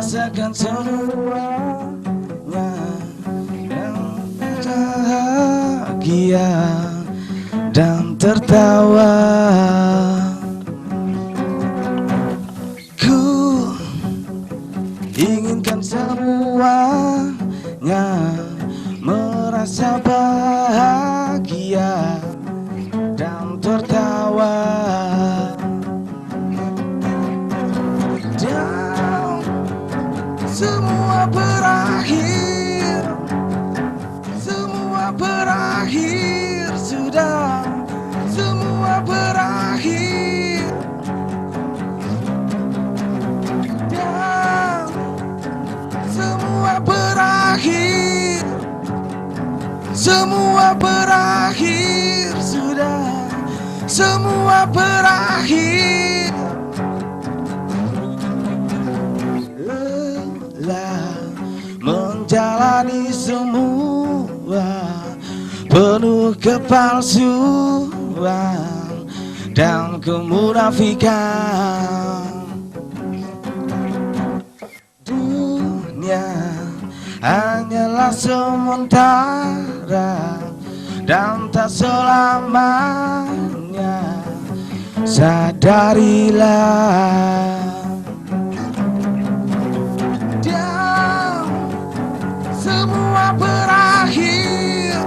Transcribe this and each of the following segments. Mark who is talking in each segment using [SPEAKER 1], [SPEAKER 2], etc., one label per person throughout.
[SPEAKER 1] merasakan semuanya yang bahagia dan tertawa. Ku inginkan semuanya merasa bahagia dan tertawa. Dan semua berakhir, semua berakhir sudah, semua berakhir. Dan semua berakhir, semua berakhir sudah, semua berakhir. Lelah menjalani semua penuh kepalsuan dan kemunafikan. Dunia hanyalah sementara dan tak selamanya, sadarilah. Dan semua berakhir,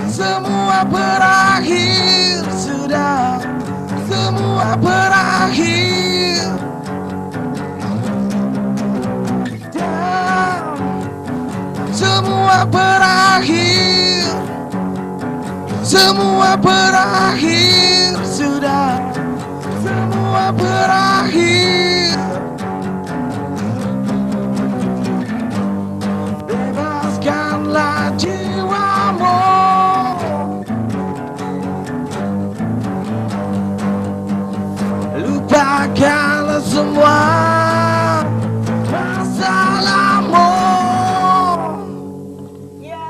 [SPEAKER 1] semua berakhir sudah, semua berakhir. Dan semua berakhir, semua berakhir sudah, semua berakhir. Bebaskanlah jiwamu, lupakanlah semua masalahmu.
[SPEAKER 2] Ya,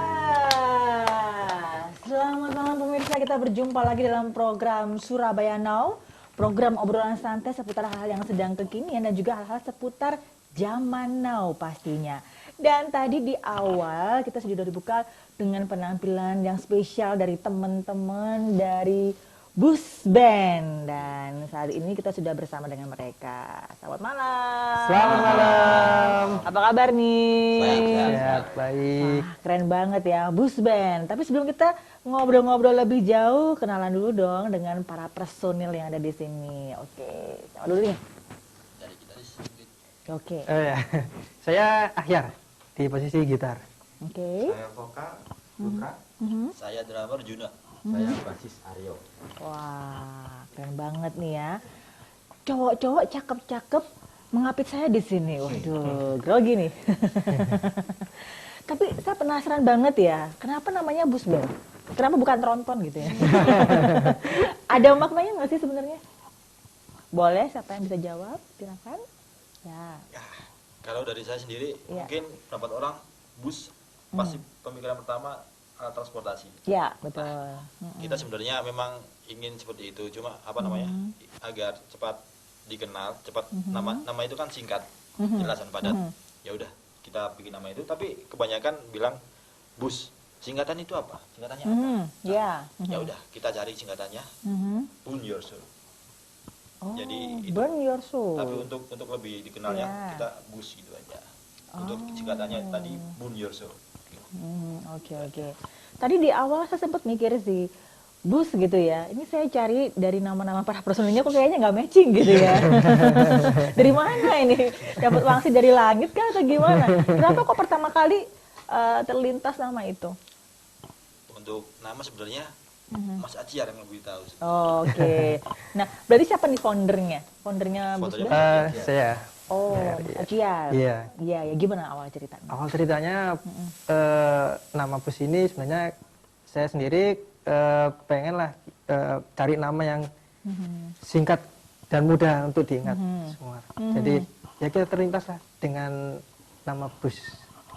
[SPEAKER 2] selamat malam pemirsa, kita berjumpa lagi dalam program Surabaya Now, program obrolan santai seputar hal-hal yang sedang kekinian dan juga hal-hal seputar zaman now pastinya. Dan tadi di awal kita sudah dibuka dengan penampilan yang spesial dari teman-teman dari Bus Band, dan saat ini kita sudah bersama dengan mereka. Selamat malam.
[SPEAKER 3] Selamat malam.
[SPEAKER 2] Apa kabar nih?
[SPEAKER 3] Sehat, baik.
[SPEAKER 2] Wah, keren banget ya, Bus Band. Tapi sebelum kita ngobrol-ngobrol lebih jauh, kenalan dulu dong dengan para personil yang ada di sini. Oke, sama dulu nih. Oke.
[SPEAKER 3] Ya. Saya Ahyar di posisi gitar.
[SPEAKER 2] Oke.
[SPEAKER 4] Saya vokal Putra, saya drummer Juna, saya basis Aryo.
[SPEAKER 2] Wah, keren banget nih ya. Cowok-cowok cakep-cakep mengapit saya di sini. Waduh, grogi nih. Tapi saya penasaran banget ya, kenapa namanya Bus Band? Kenapa bukan tronton gitu ya? Ada maknanya nggak sih sebenarnya? Boleh, siapa yang bisa jawab? Silakan. Ya.
[SPEAKER 4] Kalau dari saya sendiri,
[SPEAKER 2] Iya.
[SPEAKER 4] mungkin pendapat orang bus pasti pemikiran pertama alat transportasi.
[SPEAKER 2] Ya, betul.
[SPEAKER 4] Kita sebenarnya memang ingin seperti itu, cuma apa namanya agar cepat dikenal, cepat nama itu kan singkat, jelas dan padat. Ya udah kita bikin nama itu, tapi kebanyakan bilang bus. Singkatan itu apa? Singkatannya apa?
[SPEAKER 2] Ya.
[SPEAKER 4] Ya udah kita cari singkatannya. Burn Your Soul.
[SPEAKER 2] Oh,
[SPEAKER 4] Jadi itu.
[SPEAKER 2] Burn Your Soul.
[SPEAKER 4] Tapi untuk lebih dikenalnya
[SPEAKER 2] Ya.
[SPEAKER 4] kita bus gitu aja. Untuk singkatannya tadi Burn Your Soul.
[SPEAKER 2] Oke. Tadi di awal saya sempat mikir sih, Bus gitu ya. Ini saya cari dari nama-nama para personilnya kok kayaknya nggak matching gitu ya. Dari mana ini? Dapat wangsit dari langit kah atau gimana? Kenapa kok pertama kali terlintas nama itu?
[SPEAKER 4] Untuk nama sebenarnya Mas Aciar yang lebih tahu.
[SPEAKER 2] Oke. Nah, berarti siapa nih foundernya? Foundernya Bus
[SPEAKER 4] Fotonya
[SPEAKER 2] Band?
[SPEAKER 3] Saya.
[SPEAKER 2] Oh, Aciar.
[SPEAKER 3] Iya.
[SPEAKER 2] Iya, ya gimana awal ceritanya?
[SPEAKER 3] Awal ceritanya nama bus ini sebenarnya saya sendiri pengen lah cari nama yang singkat dan mudah untuk diingat semua. Jadi ya kita terlintas lah dengan nama bus.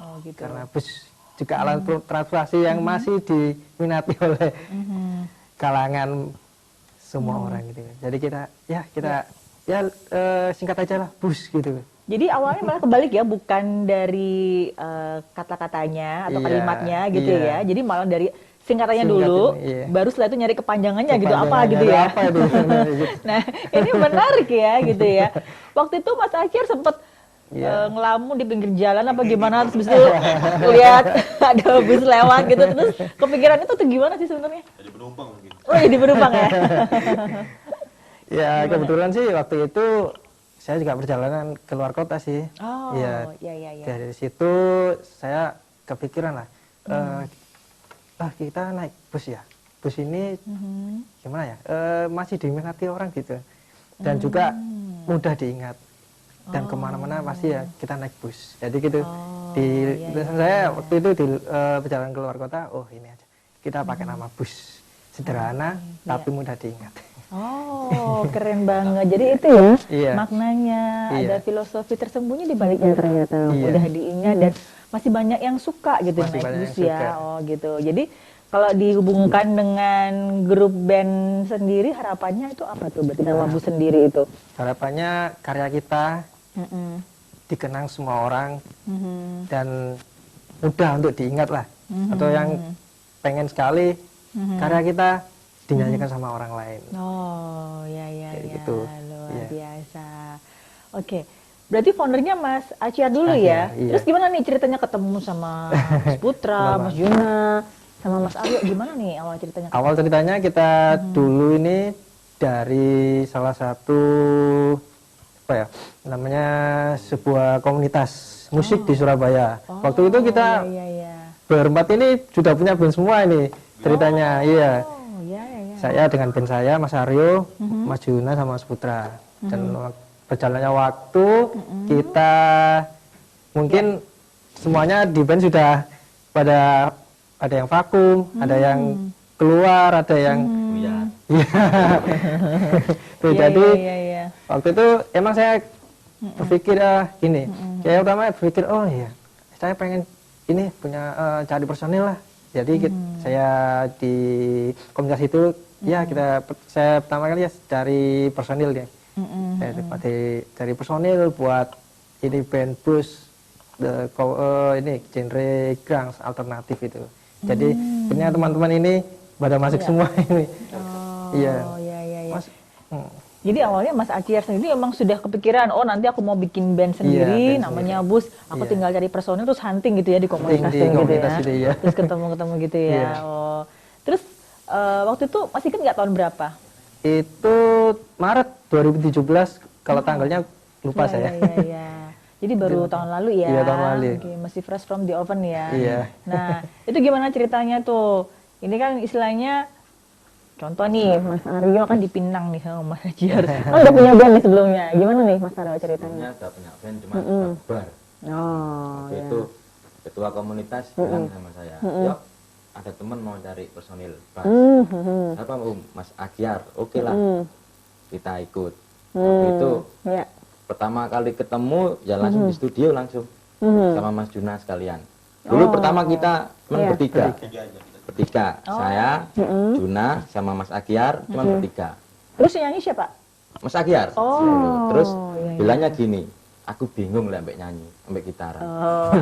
[SPEAKER 2] Oh, gitu.
[SPEAKER 3] Karena bus juga alat transportasi yang masih diminati oleh kalangan semua orang gitu. Jadi kita singkat aja lah bus gitu.
[SPEAKER 2] Jadi awalnya malah kebalik ya, bukan dari kata-katanya atau
[SPEAKER 3] Iya,
[SPEAKER 2] kalimatnya gitu
[SPEAKER 3] iya.
[SPEAKER 2] ya. Jadi malah dari singkatannya
[SPEAKER 3] Singkat
[SPEAKER 2] dulu,
[SPEAKER 3] ini, iya.
[SPEAKER 2] baru setelah itu nyari kepanjangannya gitu, apa
[SPEAKER 3] Kepanjangannya
[SPEAKER 2] gitu
[SPEAKER 3] ada
[SPEAKER 2] ya.
[SPEAKER 3] apa itu sebenarnya gitu.
[SPEAKER 2] Nah, ini menarik ya gitu ya. Waktu itu Mas Akhir sempat
[SPEAKER 3] Iya.
[SPEAKER 2] ngelamun di pinggir jalan apa gimana, terus habis itu lihat ada bus lewat gitu, terus kepikiran itu tuh gimana sih sebenarnya?
[SPEAKER 4] Jadi penumpang mungkin.
[SPEAKER 2] Oh, jadi penumpang ya.
[SPEAKER 3] Ya
[SPEAKER 2] Gimana?
[SPEAKER 3] kebetulan sih waktu itu saya juga perjalanan keluar kota sih.
[SPEAKER 2] Oh,
[SPEAKER 3] Ya,
[SPEAKER 2] ya ya ya.
[SPEAKER 3] dari situ saya kepikiran lah, kita naik bus ya. Bus ini gimana ya? Masih diminati orang gitu. Dan juga mudah diingat. Dan kemana-mana pasti ya kita naik bus. Jadi gitu. Saya waktu itu di perjalanan keluar kota, oh ini aja. Kita pakai nama bus. Sederhana tapi mudah diingat.
[SPEAKER 2] Oh, keren banget. Jadi itu ya
[SPEAKER 3] Iya.
[SPEAKER 2] maknanya,
[SPEAKER 3] Iya.
[SPEAKER 2] ada filosofi tersembunyi di baliknya ternyata.
[SPEAKER 3] Iya.
[SPEAKER 2] Mudah diingat dan masih banyak yang suka gitu
[SPEAKER 3] Masih
[SPEAKER 2] naik
[SPEAKER 3] banyak
[SPEAKER 2] bus
[SPEAKER 3] yang
[SPEAKER 2] ya.
[SPEAKER 3] suka.
[SPEAKER 2] Oh, gitu. Jadi kalau dihubungkan dengan grup band sendiri, harapannya itu apa tuh? Berarti nama bus sendiri itu?
[SPEAKER 3] Harapannya karya kita
[SPEAKER 2] Mm-mm.
[SPEAKER 3] dikenang semua orang
[SPEAKER 2] Mhm.
[SPEAKER 3] dan mudah untuk diingat lah. Atau yang pengen sekali karya kita dinyanyikan sama orang lain.
[SPEAKER 2] Oh, ya
[SPEAKER 3] Kayak
[SPEAKER 2] ya,
[SPEAKER 3] gitu.
[SPEAKER 2] luar
[SPEAKER 3] Iya.
[SPEAKER 2] biasa. Oke, berarti foundernya Mas Aciar dulu
[SPEAKER 3] Aciar,
[SPEAKER 2] ya.
[SPEAKER 3] iya.
[SPEAKER 2] Terus gimana nih ceritanya ketemu sama Mas Putra, Mas Juna, sama Mas Aryo? Gimana nih awal ceritanya?
[SPEAKER 3] Awal ceritanya kita dulu ini dari salah satu apa ya namanya sebuah komunitas musik di Surabaya. Waktu itu kita
[SPEAKER 2] Iya, iya.
[SPEAKER 3] berempat ini sudah punya band semua ini ceritanya. Iya.
[SPEAKER 2] Oh, iya, iya, iya.
[SPEAKER 3] Saya dengan band saya, Mas Aryo, Mas Juna sama Mas Putra. Dan berjalannya waktu kita mungkin semuanya di band sudah pada ada yang vakum, ada yang keluar, ada yang
[SPEAKER 4] Iya.
[SPEAKER 3] Tuh,
[SPEAKER 2] Iya,
[SPEAKER 3] jadi
[SPEAKER 2] iya, iya.
[SPEAKER 3] waktu itu emang saya berpikir gini, kayak utama berpikir oh iya saya pengen ini punya cari personil lah. Jadi saya di komunitas itu ya saya pertama kali ya cari personil ya. Saya cari personil buat ini band blues ini genre grunge alternatif itu. Jadi punya teman-teman ini pada masuk semua ini.
[SPEAKER 2] Oh,
[SPEAKER 3] Iya.
[SPEAKER 2] iya, iya, iya.
[SPEAKER 3] Mas,
[SPEAKER 2] Jadi awalnya Mas Aciar sendiri emang sudah kepikiran, oh nanti aku mau bikin band sendiri,
[SPEAKER 3] band
[SPEAKER 2] namanya
[SPEAKER 3] sendiri.
[SPEAKER 2] Bus. Aku
[SPEAKER 3] Iya.
[SPEAKER 2] tinggal cari personil terus hunting gitu ya di komunitas
[SPEAKER 3] Hunting di
[SPEAKER 2] gitu
[SPEAKER 3] komunitas
[SPEAKER 2] ya.
[SPEAKER 3] itu, iya.
[SPEAKER 2] Terus ketemu-ketemu gitu ya.
[SPEAKER 3] Iya.
[SPEAKER 2] Oh. Terus waktu itu masih ingat nggak tahun berapa?
[SPEAKER 3] itu Maret 2017 kalau tanggalnya lupa
[SPEAKER 2] Iya,
[SPEAKER 3] saya.
[SPEAKER 2] Iya, iya. Jadi baru tahun lalu ya.
[SPEAKER 3] Iya, tahun lalu.
[SPEAKER 2] Oke, masih fresh from the oven ya.
[SPEAKER 3] Iya.
[SPEAKER 2] Nah, itu gimana ceritanya tuh? Ini kan istilahnya contoh nih, Mas Aryo kan dipinang nih sama Mas Aciar. Kan udah punya band nih sebelumnya. Gimana nih Mas Aryo ceritanya?
[SPEAKER 5] Sebelumnya udah punya band cuma bar.
[SPEAKER 2] Oh,
[SPEAKER 5] Waktu
[SPEAKER 2] ya.
[SPEAKER 5] itu ketua komunitas bilang sama saya, yuk ada teman mau cari personil bar. Apa Mas Agiar? Oke lah, kita ikut. Waktu itu
[SPEAKER 2] Ya.
[SPEAKER 5] pertama kali ketemu ya langsung di studio langsung sama Mas Juna sekalian. Dulu pertama kita cuma
[SPEAKER 2] Iya.
[SPEAKER 5] bertiga.
[SPEAKER 4] Tiga aja kita.
[SPEAKER 5] Bertiga, saya, Juna sama Mas Agiar cuma bertiga.
[SPEAKER 2] Terus yang nyanyi siapa?
[SPEAKER 5] Mas Agiar.
[SPEAKER 2] Oh,
[SPEAKER 5] Dulu. Terus
[SPEAKER 2] iya, iya.
[SPEAKER 5] bilangnya gini, aku bingung lah ambek nyanyi, ambek gitaran.
[SPEAKER 2] Oh.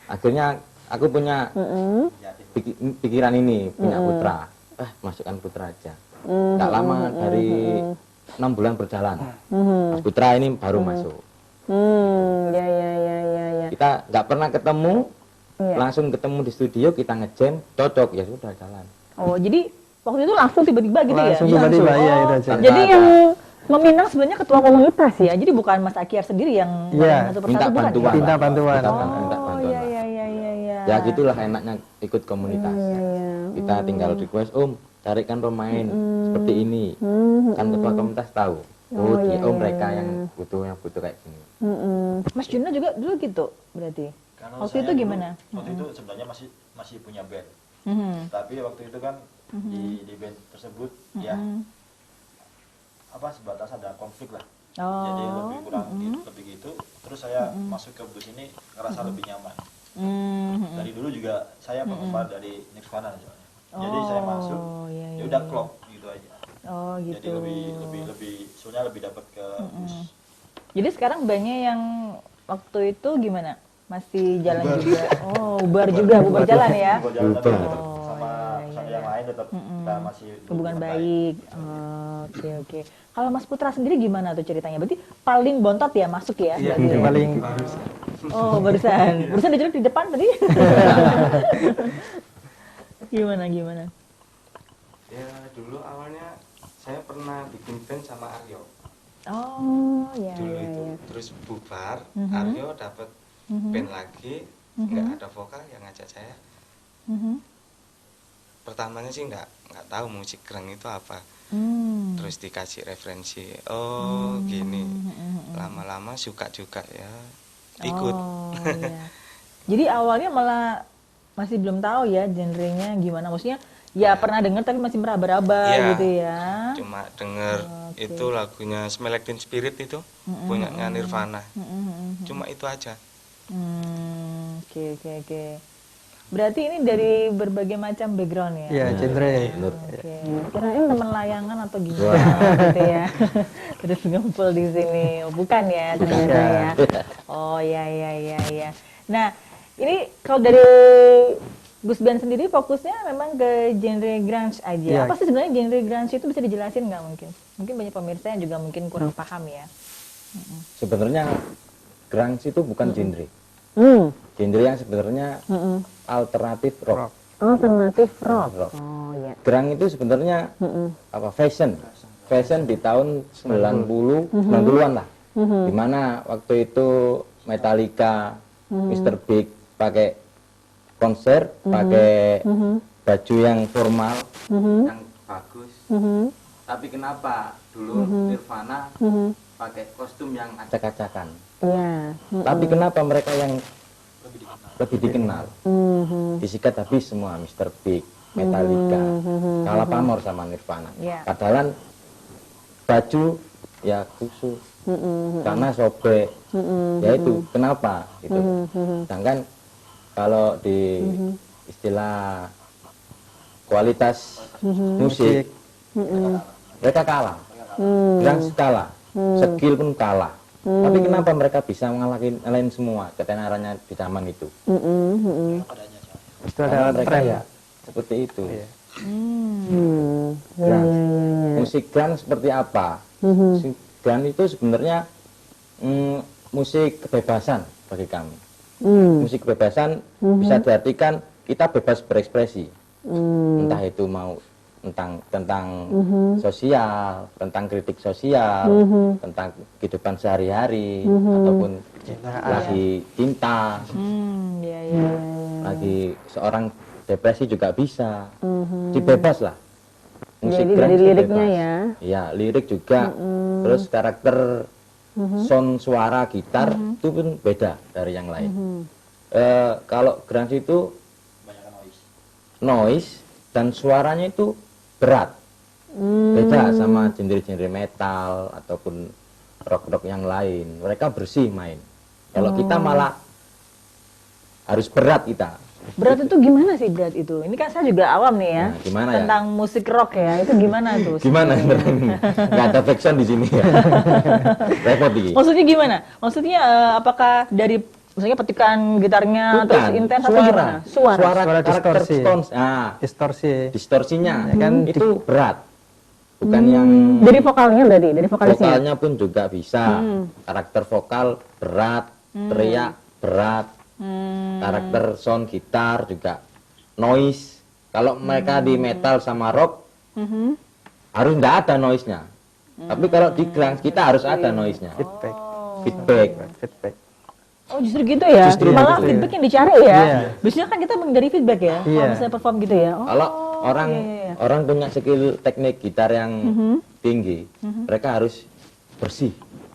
[SPEAKER 5] Akhirnya aku punya pikiran ini, punya putra. Masukkan putra aja. Gak lama dari 6 bulan berjalan. Mas Putra ini baru masuk.
[SPEAKER 2] Ya, ya, ya, ya, ya.
[SPEAKER 5] Kita nggak pernah ketemu,
[SPEAKER 2] Iya.
[SPEAKER 5] langsung ketemu di studio, kita ngejam, cocok, ya sudah jalan.
[SPEAKER 2] Oh, jadi waktu itu langsung tiba-tiba gitu
[SPEAKER 3] Langsung
[SPEAKER 2] ya?
[SPEAKER 3] tiba-tiba
[SPEAKER 2] Oh,
[SPEAKER 3] ya itu aja.
[SPEAKER 5] Tanpa
[SPEAKER 2] Jadi
[SPEAKER 5] ada-
[SPEAKER 2] yang meminang sebenarnya ketua komunitas ya. Jadi bukan Mas Akyar sendiri yang
[SPEAKER 3] Iya,
[SPEAKER 2] satu
[SPEAKER 5] minta
[SPEAKER 2] persatu bukan
[SPEAKER 5] bantuan.
[SPEAKER 2] ya?
[SPEAKER 3] Minta bantuan.
[SPEAKER 5] Kita
[SPEAKER 2] Oh,
[SPEAKER 5] minta bantuan.
[SPEAKER 2] iya,
[SPEAKER 5] Pak.
[SPEAKER 2] iya, iya, iya, iya.
[SPEAKER 5] Ya gitulah enaknya ikut komunitas.
[SPEAKER 2] Iya.
[SPEAKER 5] Kita tinggal request, carikan pemain seperti ini. Kan ketua komunitas tahu. Oh,
[SPEAKER 2] iya,
[SPEAKER 5] iya,
[SPEAKER 2] iya,
[SPEAKER 5] mereka
[SPEAKER 2] iya.
[SPEAKER 5] yang butuh kayak gini.
[SPEAKER 2] Mas Juna juga dulu gitu berarti.
[SPEAKER 4] Kalau
[SPEAKER 2] Waktu
[SPEAKER 4] saya
[SPEAKER 2] itu
[SPEAKER 4] dulu-
[SPEAKER 2] gimana?
[SPEAKER 4] Waktu itu sebenarnya masih punya band. Tapi waktu itu kan di band tersebut ya apa sebatas ada konflik lah. Jadi
[SPEAKER 2] Oh.
[SPEAKER 4] lebih kurang lebih gitu. Terus saya masuk ke bus ini ngerasa lebih nyaman. Dari dulu juga saya penggemar dari Nirvana soalnya. Jadi saya masuk,
[SPEAKER 2] iya,
[SPEAKER 4] ya
[SPEAKER 2] iya,
[SPEAKER 4] udah
[SPEAKER 2] iya.
[SPEAKER 4] klop gitu aja.
[SPEAKER 2] Oh, gitu.
[SPEAKER 4] Jadi lebih soalnya lebih dapat ke bus.
[SPEAKER 2] Jadi sekarang banyak yang waktu itu gimana? Masih jalan juga? Oh, bubar juga, bubar jalan ya?
[SPEAKER 4] Buat jalan tapi tetap
[SPEAKER 2] Oh,
[SPEAKER 4] sama
[SPEAKER 2] iya, iya,
[SPEAKER 4] yang
[SPEAKER 2] iya.
[SPEAKER 4] lain tetap kita masih
[SPEAKER 2] Hubungan baik. Oh, oke, oke. Kalau Mas Putra sendiri gimana tuh ceritanya? Berarti paling bontot ya masuk ya?
[SPEAKER 3] Iya,
[SPEAKER 2] berarti ya?
[SPEAKER 3] paling
[SPEAKER 2] Oh, barusan dijeruk di depan tadi. Gimana, gimana?
[SPEAKER 6] Ya dulu awalnya saya pernah bikin band sama Aryo
[SPEAKER 2] Oh, ya,
[SPEAKER 6] dulu
[SPEAKER 2] ya,
[SPEAKER 6] itu,
[SPEAKER 2] ya.
[SPEAKER 6] terus bubar,
[SPEAKER 2] Mhm.
[SPEAKER 6] Aryo dapat
[SPEAKER 2] Mhm.
[SPEAKER 6] band lagi, nggak ada vokal yang ngajak saya.
[SPEAKER 2] Mhm.
[SPEAKER 6] Pertamanya sih nggak tahu musik grunge itu apa,
[SPEAKER 2] Hmm.
[SPEAKER 6] terus dikasih referensi, oh gini,
[SPEAKER 2] Mhm.
[SPEAKER 6] lama-lama suka juga ya, ikut.
[SPEAKER 2] Oh, iya. Jadi awalnya malah masih belum tahu ya genrenya gimana. Maksudnya ya pernah dengar tapi masih meraba-raba
[SPEAKER 6] Iya.
[SPEAKER 2] gitu ya.
[SPEAKER 6] Cuma denger
[SPEAKER 2] Oke.
[SPEAKER 6] itu lagunya Smell Like Teen Spirit itu, punyanya Nirvana, cuma itu aja.
[SPEAKER 2] Oke, oke, oke. Berarti ini dari berbagai macam background ya?
[SPEAKER 3] ya genre.
[SPEAKER 2] Oke. Kirain teman layangan atau gimana gitu ya. Terus ngumpul di sini. Oh, bukan ya ternyata ya. Oh, ya, ya, ya, ya. Nah, ini kalau dari Gus Ben sendiri fokusnya memang ke genre grunge aja.
[SPEAKER 3] Iya.
[SPEAKER 2] Apa sih sebenarnya genre grunge itu, bisa dijelasin nggak mungkin? Mungkin banyak pemirsa yang juga mungkin kurang paham ya.
[SPEAKER 5] Sebenarnya grunge itu bukan genre. Genre yang sebenarnya alternatif rock.
[SPEAKER 2] Alternatif
[SPEAKER 5] Rock.
[SPEAKER 2] Oh, ya.
[SPEAKER 5] Grunge itu sebenarnya apa? Fashion di tahun 90-an lah. Dimana waktu itu Metallica, Mr. Big pakai konser, pakai baju yang formal, yang bagus. Tapi kenapa dulu Nirvana pakai kostum yang acak-acakan?
[SPEAKER 2] Iya.
[SPEAKER 5] Tapi kenapa mereka yang lebih dikenal? Disikat habis semua, Mr. Big, Metallica, kalah pamor sama Nirvana.
[SPEAKER 2] Iya.
[SPEAKER 5] Padahal baju ya khusus, karena sobek, ya itu kenapa? Gitu. Sedangkan kalau di istilah kualitas musik, mereka kalah, grunge kalah, skill pun kalah. Tapi kenapa mereka bisa ngalahin semua ketenarannya di zaman itu?
[SPEAKER 3] Itu
[SPEAKER 5] Karena
[SPEAKER 3] ada
[SPEAKER 5] mereka
[SPEAKER 3] tren
[SPEAKER 5] ya seperti itu.
[SPEAKER 3] Iya.
[SPEAKER 5] Grunge. Musik grunge seperti apa? Musik grunge itu sebenarnya musik kebebasan bagi kami. Musik kebebasan bisa diartikan kita bebas berekspresi. Entah itu mau tentang sosial, tentang kritik sosial, tentang kehidupan sehari-hari, ataupun lagi cinta,
[SPEAKER 2] Iya, iya.
[SPEAKER 5] lagi seorang depresi juga bisa. Bebas lah.
[SPEAKER 2] Jadi
[SPEAKER 5] grunge
[SPEAKER 2] dari
[SPEAKER 5] itu
[SPEAKER 2] liriknya
[SPEAKER 5] bebas.
[SPEAKER 2] ya.
[SPEAKER 5] Iya, lirik juga. Terus karakter sound suara gitar itu pun beda dari yang lain. Kalau grunge itu noise dan suaranya itu berat. Beda sama genre-genre metal ataupun rock-rock yang lain. Mereka bersih main. Kalau kita malah harus berat kita.
[SPEAKER 2] Berat itu gimana sih berat itu? Ini kan saya juga awam nih ya.
[SPEAKER 5] Nah, gimana ya?
[SPEAKER 2] Tentang musik rock ya. Itu gimana tuh?
[SPEAKER 5] Gimana? Nggak ada backsound di sini ya. Repot ini.
[SPEAKER 2] Maksudnya gimana? Maksudnya apakah dari maksudnya petikan gitarnya terus intens atau
[SPEAKER 5] suara.
[SPEAKER 2] gimana? Suara.
[SPEAKER 5] Suara
[SPEAKER 3] Suara
[SPEAKER 5] karakter
[SPEAKER 3] distorsi.
[SPEAKER 5] tones. Nah,
[SPEAKER 3] Distorsi.
[SPEAKER 5] distorsinya
[SPEAKER 3] Ya kan,
[SPEAKER 5] itu berat. Bukan yang
[SPEAKER 2] Dari vokalnya berarti, dari vokalisnya.
[SPEAKER 5] vokalnya pun juga bisa. Karakter vokal berat, teriak berat. Karakter sound gitar juga noise. Kalau mereka di metal sama rock harus nggak ada noise-nya. Tapi kalau di grunge kita harus ada noise-nya.
[SPEAKER 3] Feedback.
[SPEAKER 5] Feedback.
[SPEAKER 3] Feedback.
[SPEAKER 2] Oh justru gitu ya?
[SPEAKER 3] Justru
[SPEAKER 2] Malah
[SPEAKER 3] gitu ya.
[SPEAKER 2] feedback yang dicari ya?
[SPEAKER 3] Iya.
[SPEAKER 2] Biasanya kan kita menghindari feedback ya? Kalau
[SPEAKER 3] Iya.
[SPEAKER 2] misalnya perform gitu ya? Oh,
[SPEAKER 5] Kalau orang
[SPEAKER 2] iya, iya.
[SPEAKER 5] orang punya skill teknik gitar yang tinggi, mereka harus bersih,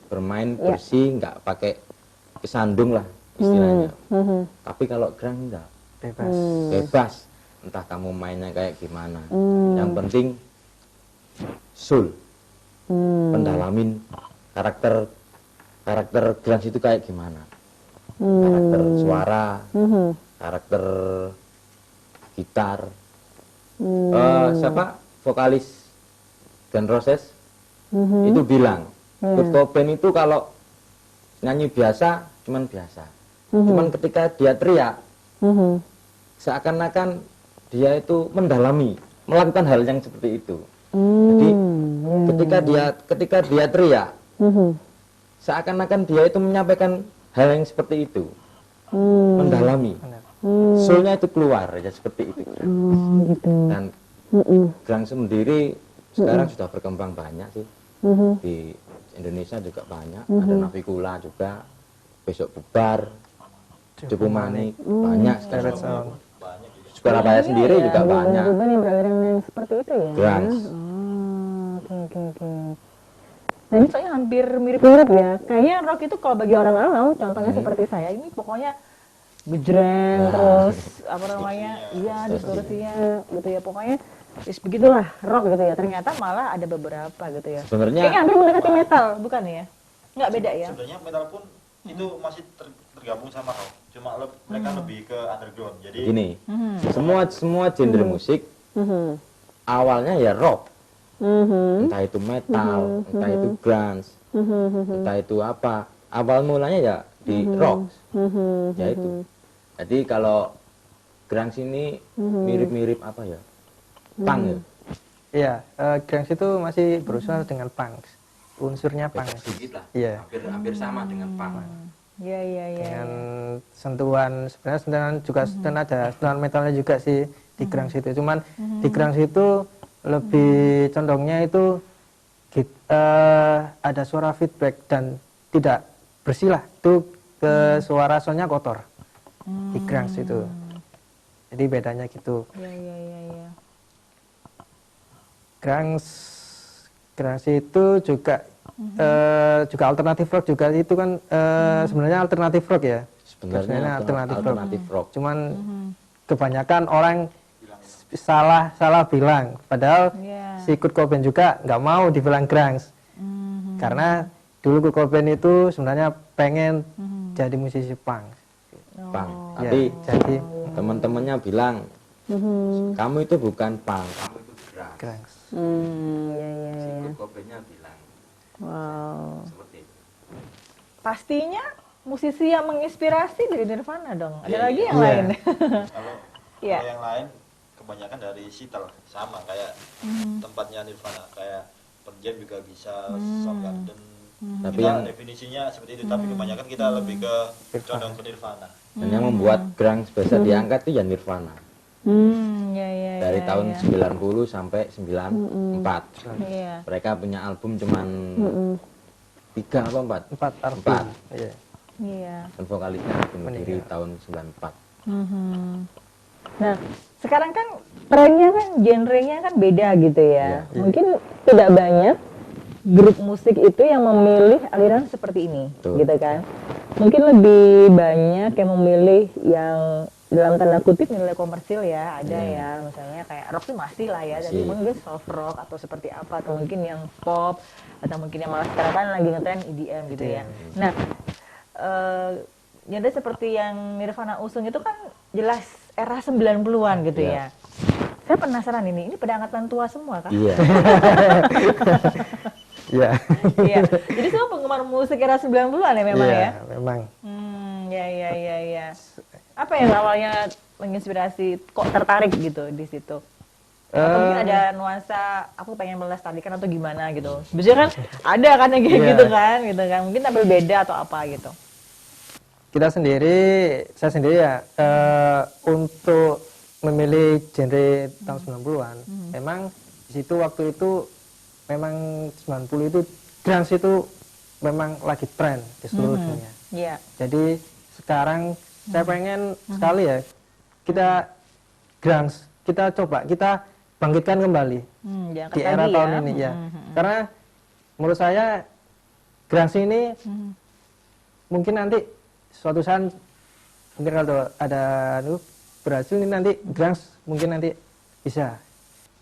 [SPEAKER 5] bermain bersih, nggak pakai kesandung lah istilahnya. Tapi kalau grunge enggak,
[SPEAKER 3] Bebas.
[SPEAKER 5] bebas. Entah kamu mainnya kayak gimana. Yang penting soul, pendalamin karakter grunge itu kayak gimana. Karakter suara, karakter gitar. Siapa vokalis Guns N' Roses itu bilang Kurt Cobain itu kalau nyanyi biasa, cuman biasa. Cuman ketika dia teriak, seakan-akan dia itu mendalami, melakukan hal yang seperti itu. Jadi ketika dia teriak, seakan-akan dia itu menyampaikan hal yang seperti itu, mendalami. Soulnya itu keluar ya seperti itu.
[SPEAKER 7] Gitu.
[SPEAKER 5] Dan Grang sendiri sekarang sudah berkembang banyak sih. Di Indonesia juga banyak, ada Navikula juga, Besok Bubar, Cupu Manik, banyak sekarang. Surabaya sendiri juga banyak.
[SPEAKER 7] Band yang beraliran yang seperti itu ya.
[SPEAKER 5] Grunge.
[SPEAKER 7] Oke. Nah ini soalnya hampir mirip-mirip ya. Kayaknya rock itu kalau bagi orang awam, contohnya seperti saya, ini pokoknya gejreng terus apa namanya, iya distorsinya gitu ya. Pokoknya begitulah rock gitu ya. Ternyata malah ada beberapa gitu ya.
[SPEAKER 5] Sebenarnya
[SPEAKER 7] Kayaknya hampir mendekati metal, bukan ya? Nggak beda ya?
[SPEAKER 4] Sebenarnya metal pun itu masih tergabung sama rock. Cuma mereka lebih ke underground. Jadi
[SPEAKER 5] gini, semua genre musik awalnya ya rock. Entah itu metal, entah itu grunge, entah itu apa. Awal mulanya ya di rock. Ya itu. Jadi kalau grunge ini mirip-mirip apa ya? Punk ya.
[SPEAKER 3] Iya, grunge itu masih berusaha dengan punk. Unsurnya punk.
[SPEAKER 5] Sedikit lah.
[SPEAKER 3] Iya.
[SPEAKER 5] Hampir sama dengan punk.
[SPEAKER 2] Iya.
[SPEAKER 3] Dengan sentuhan, sebenarnya sentuhan juga sentuhan ada sentuhan metalnya juga sih di grunge itu. Cuman di grunge itu lebih condongnya itu ada suara feedback dan tidak bersih lah. Itu suara soundnya kotor di grunge itu. Jadi bedanya gitu.
[SPEAKER 2] Iya.
[SPEAKER 3] Grunge itu juga juga alternatif rock juga itu kan sebenarnya alternatif rock ya.
[SPEAKER 5] Sebenarnya alternatif rock.
[SPEAKER 3] Cuman kebanyakan orang salah bilang. Padahal si Kurt Cobain juga nggak mau dibilang grunge. Karena dulu Kurt Cobain itu sebenarnya pengen jadi musisi punk.
[SPEAKER 5] Punk.
[SPEAKER 3] Ya,
[SPEAKER 5] Tapi
[SPEAKER 3] jadi
[SPEAKER 5] teman-temannya bilang, kamu itu bukan punk, kamu itu grunge.
[SPEAKER 3] grunge.
[SPEAKER 5] Si Kurt Cobainnya bilang
[SPEAKER 7] Wow.
[SPEAKER 5] seperti itu.
[SPEAKER 2] Pastinya musisi yang menginspirasi dari Nirvana dong. Ada
[SPEAKER 4] Iya,
[SPEAKER 2] lagi yang
[SPEAKER 3] iya.
[SPEAKER 2] lain?
[SPEAKER 4] kalau
[SPEAKER 2] Iya.
[SPEAKER 4] kalau yang lain kebanyakan dari Seattle sama kayak tempatnya Nirvana, kayak Pearl Jam juga bisa, Soundgarden.
[SPEAKER 5] Tapi
[SPEAKER 4] Kita
[SPEAKER 5] yang
[SPEAKER 4] definisinya seperti itu, tapi kebanyakan kita lebih ke condong ke Nirvana.
[SPEAKER 5] dan yang membuat grunge biasa diangkat itu ya Nirvana.
[SPEAKER 2] Iya.
[SPEAKER 5] Dari tahun 90 sampai 94.
[SPEAKER 2] Iya.
[SPEAKER 5] Mereka punya album cuman 3 apa 4?
[SPEAKER 3] 4 album.
[SPEAKER 5] 4.
[SPEAKER 3] Iya.
[SPEAKER 2] Iya.
[SPEAKER 5] Dan vokalisnya bunuh diri tahun 94.
[SPEAKER 7] Nah, sekarang kan trennya kan genrenya kan beda gitu ya. Mungkin tidak banyak grup musik itu yang memilih aliran seperti ini,
[SPEAKER 5] Betul.
[SPEAKER 7] gitu kan. Mungkin lebih banyak yang memilih yang dalam tanda kutip nilai komersil ya, ada ya, misalnya kayak rock tuh masih lah ya, tapi
[SPEAKER 5] Masih.
[SPEAKER 7] mungkin soft rock atau seperti apa, atau mungkin yang pop, atau mungkin yang malah sekarang kan lagi ngetren EDM gitu ya. Nah, jadi seperti yang Nirvana usung itu kan jelas era 90-an gitu ya. Saya penasaran ini pada angkatan tua semua kan?
[SPEAKER 5] Iya.
[SPEAKER 3] Iya.
[SPEAKER 2] Iya. Jadi semua penggemar musik era 90-an ya memang
[SPEAKER 3] Iya,
[SPEAKER 2] ya?
[SPEAKER 3] memang.
[SPEAKER 2] Iya. Apa yang awalnya menginspirasi kok tertarik gitu di situ? Atau mungkin ada nuansa aku pengen melestarikan atau gimana gitu. Biasanya kan ada kan yang kayak
[SPEAKER 3] Iya.
[SPEAKER 2] gitu kan. Mungkin tampil beda atau apa gitu.
[SPEAKER 3] Saya sendiri ya untuk memilih genre tahun 90-an, memang di situ waktu itu memang 90 itu grunge itu memang lagi tren di seluruh dunia.
[SPEAKER 2] Iya.
[SPEAKER 3] Jadi sekarang saya pengen sekali ya kita grunge, kita bangkitkan kembali
[SPEAKER 2] Diangkat
[SPEAKER 3] di era
[SPEAKER 2] lagi
[SPEAKER 3] tahun
[SPEAKER 2] ya.
[SPEAKER 3] ini ya. Karena menurut saya grunge ini mungkin nanti suatu saat mungkin kalau ada berhasil ini nanti grunge mungkin nanti bisa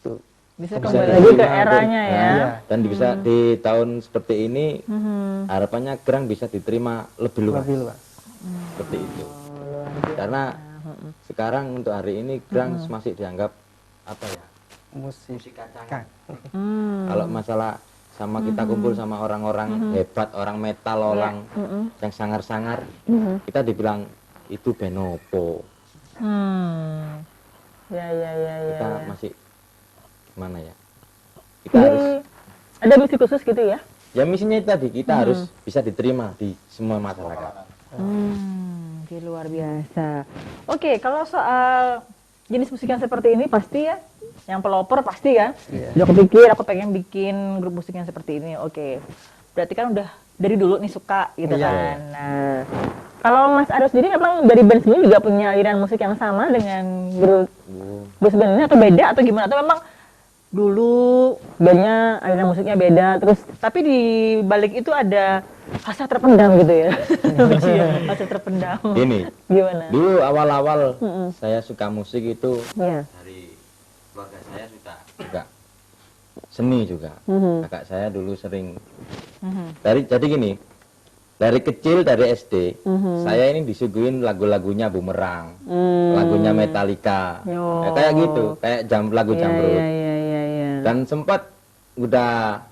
[SPEAKER 3] tuh
[SPEAKER 2] Bisa
[SPEAKER 5] Bisa
[SPEAKER 2] kembali
[SPEAKER 5] di-
[SPEAKER 2] lagi ke eranya ya.
[SPEAKER 3] Iya.
[SPEAKER 5] Dan bisa di tahun seperti ini harapannya grunge bisa diterima lebih luas.
[SPEAKER 3] lebih luas.
[SPEAKER 5] Seperti itu. Karena sekarang untuk hari ini grunge masih dianggap apa ya?
[SPEAKER 3] Musik
[SPEAKER 5] Musik kacangan.
[SPEAKER 3] kan.
[SPEAKER 5] Kalau masalah sama kita kumpul sama orang-orang hebat, orang metal, orang yang sangar-sangar, kita dibilang itu benopo.
[SPEAKER 7] Ya.
[SPEAKER 5] Kita masih gimana ya? Kita harus
[SPEAKER 7] Ada misi khusus gitu ya?
[SPEAKER 5] ya misinya itu tadi kita harus bisa diterima di semua masyarakat.
[SPEAKER 7] Oke, luar biasa. Oke, kalau soal jenis musik yang seperti ini pasti ya, yang pelopor pasti kan? Udah kepikir aku pengen bikin grup musik yang seperti ini. Oke, berarti kan udah dari dulu nih suka gitu
[SPEAKER 3] Iya.
[SPEAKER 7] kan. Nah, kalau Mas Aryo sendiri memang dari band sendiri juga punya aliran musik yang sama dengan grup band ini atau beda atau gimana? Atau memang dulu bandnya aliran musiknya beda, terus tapi di balik itu ada hasrat terpendam gitu ya? Hasrat terpendam.
[SPEAKER 5] Ini
[SPEAKER 7] Gimana?
[SPEAKER 5] dulu awal-awal saya suka musik itu
[SPEAKER 7] Iya.
[SPEAKER 5] dari keluarga saya suka seni juga. Kakak saya dulu sering jadi gini, dari kecil dari SD saya ini disuguhin lagu-lagunya Bumerang, lagunya Metallica,
[SPEAKER 7] Yo.
[SPEAKER 5] ya, kayak gitu, kayak lagu Jamrud.
[SPEAKER 7] Iya.
[SPEAKER 5] Dan sempat udah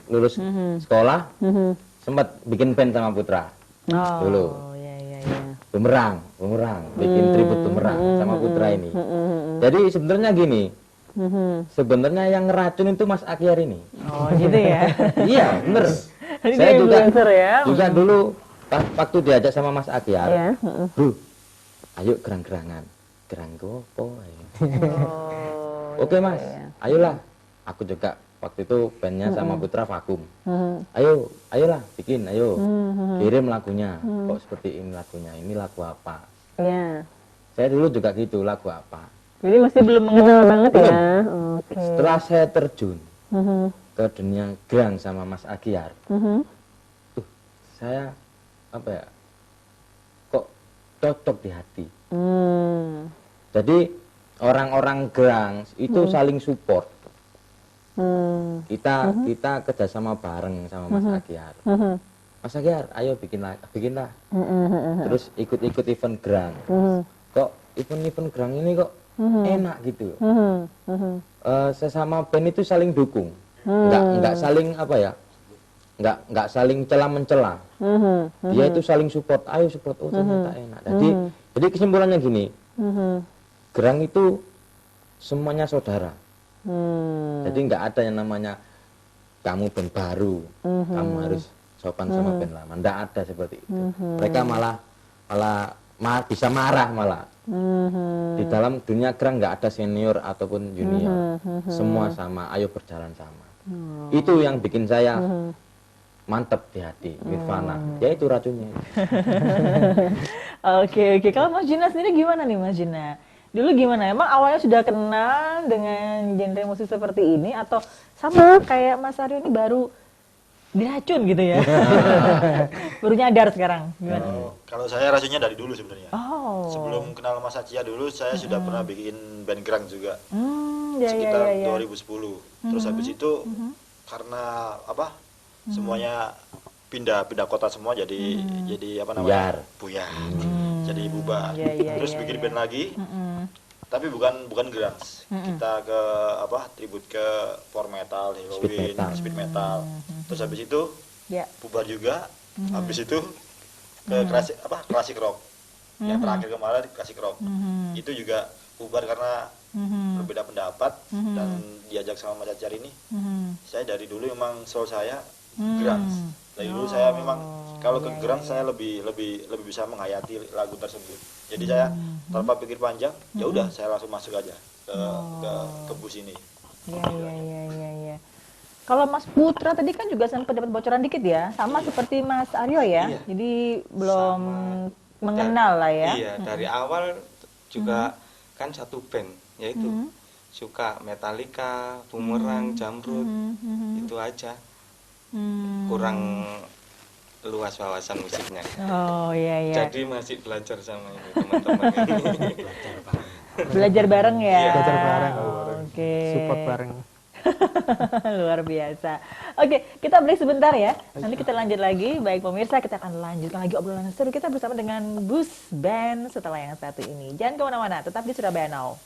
[SPEAKER 5] lulus sekolah, sempat bikin band sama Putra
[SPEAKER 7] Oh,
[SPEAKER 5] dulu.
[SPEAKER 7] iya.
[SPEAKER 5] Bumerang, bikin tribut Bumerang sama Putra ini. Jadi sebenarnya gini, sebenarnya yang ngeracun itu Mas Akyar ini.
[SPEAKER 7] Oh, gitu ya.
[SPEAKER 5] Iya, bener.
[SPEAKER 7] Jadi
[SPEAKER 5] Saya
[SPEAKER 7] dia
[SPEAKER 5] juga
[SPEAKER 7] influencer ya.
[SPEAKER 5] dulu waktu diajak sama Mas Akyar,
[SPEAKER 7] Iya.
[SPEAKER 5] Bro, ayo gerang-gerangan. Gerang gopo ayo.
[SPEAKER 7] Oh,
[SPEAKER 5] Oke Mas, ayolah. Aku juga waktu itu bandnya sama Putra vakum. Ayolah bikin, ayo. Kirim lagunya. Kok seperti ini lagunya? Ini lagu apa?
[SPEAKER 7] Iya.
[SPEAKER 5] Saya dulu juga gitu, lagu apa?
[SPEAKER 7] Jadi masih belum mengenal banget ya. Oke.
[SPEAKER 5] Setelah saya terjun ke dunia gerang sama Mas Akyar, saya apa ya? Kok cocok di hati. Jadi orang-orang gerang itu saling support. Kita kerjasama bareng sama Mas Akyar. Mas Akyar, ayo bikinlah. Terus ikut-ikut event gerang. Kok event gerang ini kok enak gitu. Sesama band itu saling dukung. Nggak saling apa ya? Nggak saling celah mencela. Dia itu saling support. Ayo support. Oh ternyata enak. Jadi kesimpulannya gini. Gerang itu semuanya saudara. Jadi nggak ada yang namanya kamu band baru, kamu harus sopan sama band lama. Nggak ada seperti itu. Mereka malah bisa marah malah. Di dalam dunia gerang nggak ada senior ataupun junior. Semua sama, ayo berjalan sama. Itu yang bikin saya mantep di hati, Nirvana. Ya itu racunnya.
[SPEAKER 7] Oke. Kalau Mas Jina sendiri gimana nih Mas Jina? Dulu gimana? Emang awalnya sudah kenal dengan genre musik seperti ini atau sama kayak Mas Aryo ini baru diracun gitu ya? Baru nyadar sekarang. Gimana?
[SPEAKER 4] Kalau saya racunnya dari dulu sebenarnya.
[SPEAKER 7] Oh.
[SPEAKER 4] Sebelum kenal Mas Acia dulu saya sudah pernah bikin band gerang juga.
[SPEAKER 7] Ya.
[SPEAKER 4] Sekitar 2010. Terus habis itu karena apa? Semuanya pindah kota semua jadi apa namanya? Buyar. Jadi bubar. Terus bikin band lagi. Tapi bukan grunge. Kita ke apa? Tribut ke power metal, Halloween, speed metal. Terus habis itu bubar juga. Habis itu ke klasik rock. Yang terakhir kemarin klasik rock. Itu juga bubar karena berbeda pendapat dan diajak sama Mas Acar ini. Saya dari dulu memang soul saya grunge. Dari dulu saya memang kalau ke grunge saya lebih bisa menghayati lagu tersebut. Jadi saya tanpa pikir panjang, ya udah saya langsung masuk aja ke bus ini.
[SPEAKER 7] Iya. Kalau Mas Putra tadi kan juga sempat dapat bocoran dikit ya, sama seperti Mas Aryo ya.
[SPEAKER 6] Iya.
[SPEAKER 7] Jadi belum mengenal lah ya.
[SPEAKER 6] Iya, dari awal juga kan satu band, yaitu suka Metallica, Bumerang, Jamrud, itu aja. Kurang luas wawasan musiknya.
[SPEAKER 7] Oh iya.
[SPEAKER 6] Jadi masih belajar sama ini teman-teman.
[SPEAKER 7] Belajar bareng ya.
[SPEAKER 6] Iya,
[SPEAKER 3] belajar bareng.
[SPEAKER 7] Oke.
[SPEAKER 3] Support bareng.
[SPEAKER 7] Luar biasa. Oke, kita break sebentar ya. Nanti kita lanjut lagi. Baik pemirsa, kita akan lanjutkan lagi obrolan seru kita bersama dengan Bus Band setelah yang satu ini. Jangan kemana-mana, tetap di Surabaya Now.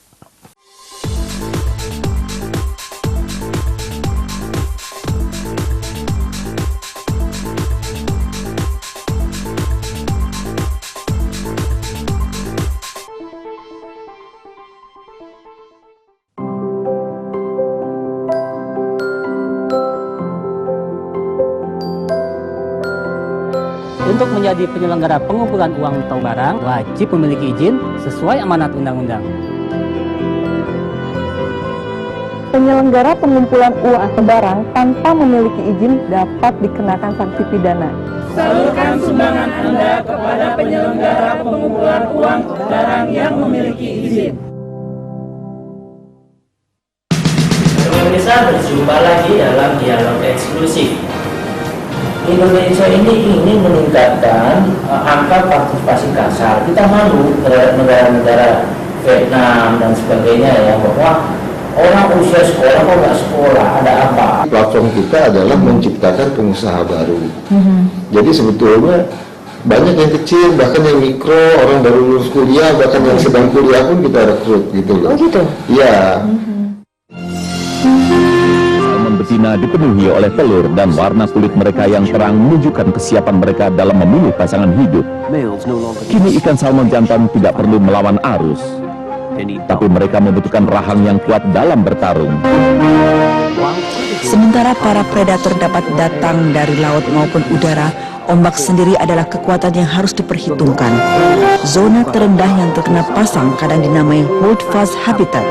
[SPEAKER 8] Untuk menjadi penyelenggara pengumpulan uang atau barang, wajib memiliki izin sesuai amanat undang-undang.
[SPEAKER 7] Penyelenggara pengumpulan uang atau barang tanpa memiliki izin dapat dikenakan sanksi pidana.
[SPEAKER 9] Salurkan sumbangan Anda kepada penyelenggara pengumpulan uang barang yang memiliki izin.
[SPEAKER 10] Pemirsa, berjumpa lagi dalam dialog eksklusif. Indonesia ini ingin meningkatkan angka partisipasi kasar. Kita malu terhadap negara-negara Vietnam dan sebagainya ya, bahwa orang usia sekolah kok nggak sekolah, ada apa?
[SPEAKER 11] Platform kita adalah menciptakan pengusaha baru. Jadi sebetulnya banyak yang kecil, bahkan yang mikro, orang baru lulus kuliah, bahkan yang sedang kuliah pun kita rekrut gitu loh.
[SPEAKER 7] Oh gitu?
[SPEAKER 11] Iya.
[SPEAKER 12] Salmon betina dipenuhi oleh telur dan warna kulit mereka yang terang menunjukkan kesiapan mereka dalam memilih pasangan hidup. Kini ikan salmon jantan tidak perlu melawan arus, tapi mereka membutuhkan rahang yang kuat dalam bertarung.
[SPEAKER 13] Sementara para predator dapat datang dari laut maupun udara, ombak sendiri adalah kekuatan yang harus diperhitungkan. Zona terendah yang terkena pasang kadang dinamai hold fast habitat.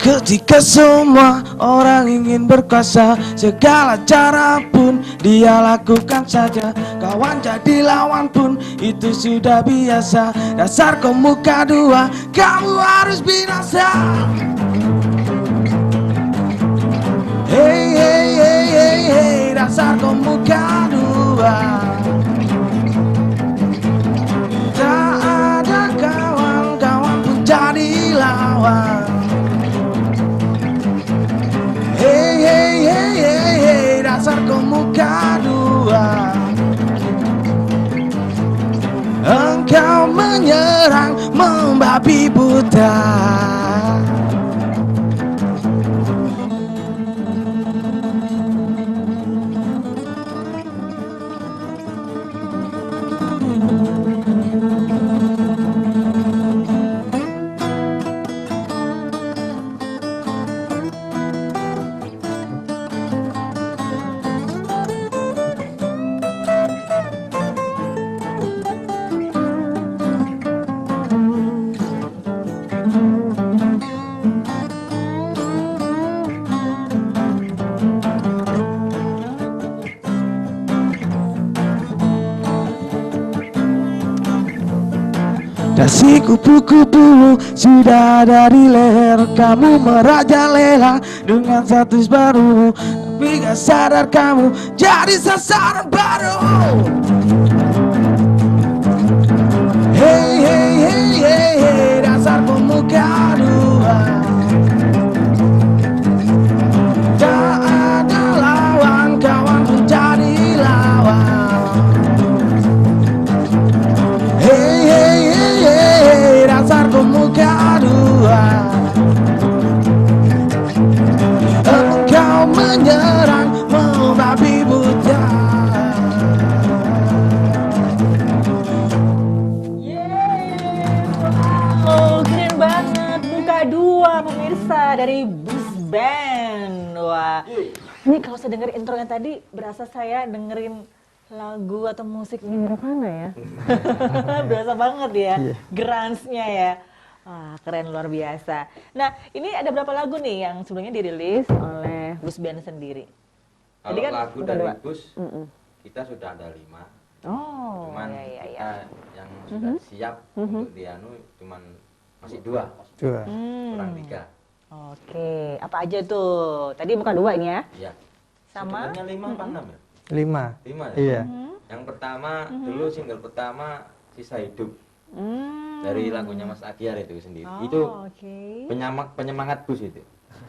[SPEAKER 1] Ketika semua orang ingin berkuasa, segala cara pun dia lakukan saja. Kawan jadi lawan pun itu sudah biasa. Dasar kau muka dua, kamu harus binasa. Hey hey hey hey hey, dasar kau muka dua. Tak ada kawan-kawan pun jadi lawan. Hey hey hey hey hey, dasar kau muka dua. Engkau menyerang membabi buta. Dasi kupu-kupu sudah ada di leher. Kamu merajalela dengan status baru, tapi gak sadar kamu jadi sasaran baru. Hey hey hey hey hey, dasar pemuka dua. Tak ada lawan, kawan pun jadi lawan. Hey hey hey hey, dasar pemuka dua. Engkau menyerang membabi buta.
[SPEAKER 2] Wow, keren banget. Muka dua pemirsa dari Bus Band. Wah, ini kalau saya denger intronya tadi, berasa saya dengerin lagu atau musik Nirvana ya. Berasa banget ya, grunge-nya ya. Wah, keren luar biasa. Nah, ini ada berapa lagu nih yang sebelumnya dirilis oleh Bus Band sendiri?
[SPEAKER 5] Kalau
[SPEAKER 2] Tadi kan
[SPEAKER 5] lagu
[SPEAKER 2] udah
[SPEAKER 5] dari
[SPEAKER 2] dua.
[SPEAKER 5] Bus, kita sudah ada 5.
[SPEAKER 2] Oh,
[SPEAKER 5] Cuman
[SPEAKER 2] ya.
[SPEAKER 5] kita yang sudah siap untuk dianu cuman masih 2. Kurang 3.
[SPEAKER 2] Oke, apa aja tuh? Tadi bukan 2 ini ya?
[SPEAKER 5] Iya.
[SPEAKER 2] Sama?
[SPEAKER 5] Sebenarnya 5 apa 6 ya?
[SPEAKER 3] 5.
[SPEAKER 5] 5 ya?
[SPEAKER 3] Iya.
[SPEAKER 5] Yang pertama, dulu single pertama Sisa Hidup. dari lagunya Mas Akyar itu sendiri.
[SPEAKER 2] Oh,
[SPEAKER 5] Itu
[SPEAKER 2] oke.
[SPEAKER 5] penyemangat bus itu.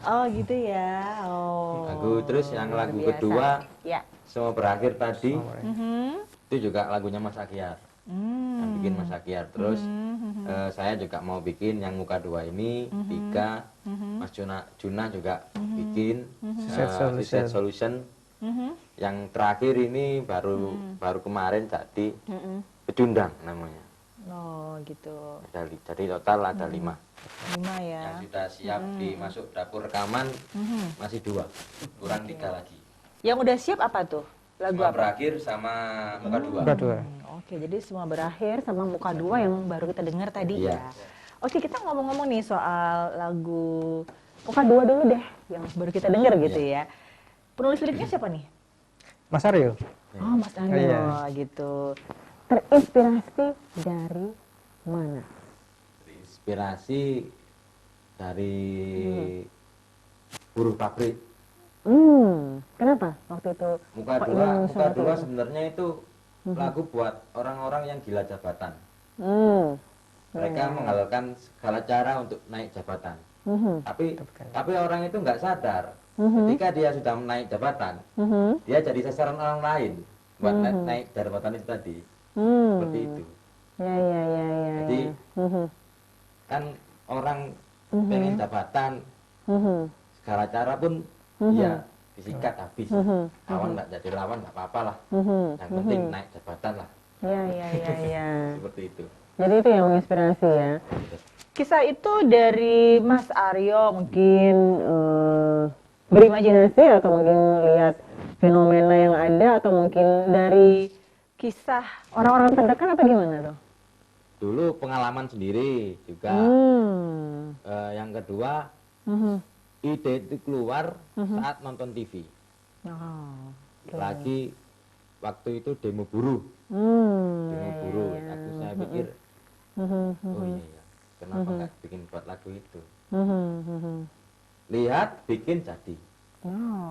[SPEAKER 2] Oh gitu ya. Oh.
[SPEAKER 5] Lagu terus yang
[SPEAKER 2] luar
[SPEAKER 5] lagu
[SPEAKER 2] biasa.
[SPEAKER 5] kedua
[SPEAKER 2] Ya.
[SPEAKER 5] Semua Berakhir tadi
[SPEAKER 2] Mhm.
[SPEAKER 5] itu juga lagunya Mas Akyar. Yang bikin Mas Akyar. Terus saya juga mau bikin yang muka dua ini, tiga. Mas Juna juga bikin Suicide Solution. Yang terakhir ini baru kemarin jadi Pecundang namanya.
[SPEAKER 2] Oh gitu.
[SPEAKER 5] Jadi total ada 5.
[SPEAKER 2] 5 ya.
[SPEAKER 5] Yang sudah siap dimasuk dapur rekaman masih 2, kurang 3 lagi.
[SPEAKER 2] Yang udah siap apa tuh? Lagu
[SPEAKER 5] Semua
[SPEAKER 2] apa?
[SPEAKER 5] Berakhir sama muka 2.
[SPEAKER 3] Muka 2.
[SPEAKER 2] Oke, jadi Semua Berakhir sama Muka 2 yang baru kita dengar tadi
[SPEAKER 5] Iya.
[SPEAKER 2] ya. Oke, kita ngomong-ngomong nih soal lagu Muka 2 dulu deh yang baru kita dengar gitu ya. Penulis liriknya siapa nih?
[SPEAKER 3] Mas Aryo.
[SPEAKER 2] Oh, Mas Aryo
[SPEAKER 3] Iya.
[SPEAKER 2] gitu.
[SPEAKER 7] Terinspirasi dari mana?
[SPEAKER 5] Inspirasi dari buruh pabrik.
[SPEAKER 7] Kenapa waktu itu?
[SPEAKER 5] Muka
[SPEAKER 7] kok
[SPEAKER 5] 2
[SPEAKER 7] ingin
[SPEAKER 5] muka
[SPEAKER 7] seperti
[SPEAKER 5] 2
[SPEAKER 7] itu?
[SPEAKER 5] sebenarnya itu lagu buat orang-orang yang gila jabatan. Mereka
[SPEAKER 7] Iya.
[SPEAKER 5] menghalalkan segala cara untuk naik jabatan. Tapi orang itu nggak sadar. Ketika dia sudah naik jabatan, dia jadi sasaran orang lain buat naik jabatan itu tadi. Seperti itu.
[SPEAKER 7] Ya.
[SPEAKER 5] Jadi kan orang pengen jabatan, segala cara pun dia disikat habis. Lawan nggak jadi lawan nggak apa-apa lah. Yang penting naik jabatan lah.
[SPEAKER 7] Ya.
[SPEAKER 5] Seperti itu.
[SPEAKER 7] Jadi itu yang menginspirasi ya.
[SPEAKER 2] Kisah itu dari Mas Aryo mungkin berimajinasi atau mungkin lihat fenomena yang ada atau mungkin dari kisah
[SPEAKER 7] Orang-orang terdekat atau gimana tuh?
[SPEAKER 5] Dulu pengalaman sendiri juga. Yang kedua, ide itu keluar saat nonton TV. Lagi waktu itu demo buruh. Demo buruh. Aku saya pikir, oh iya, kenapa nggak bikin buat lagu itu? Lihat, bikin jadi.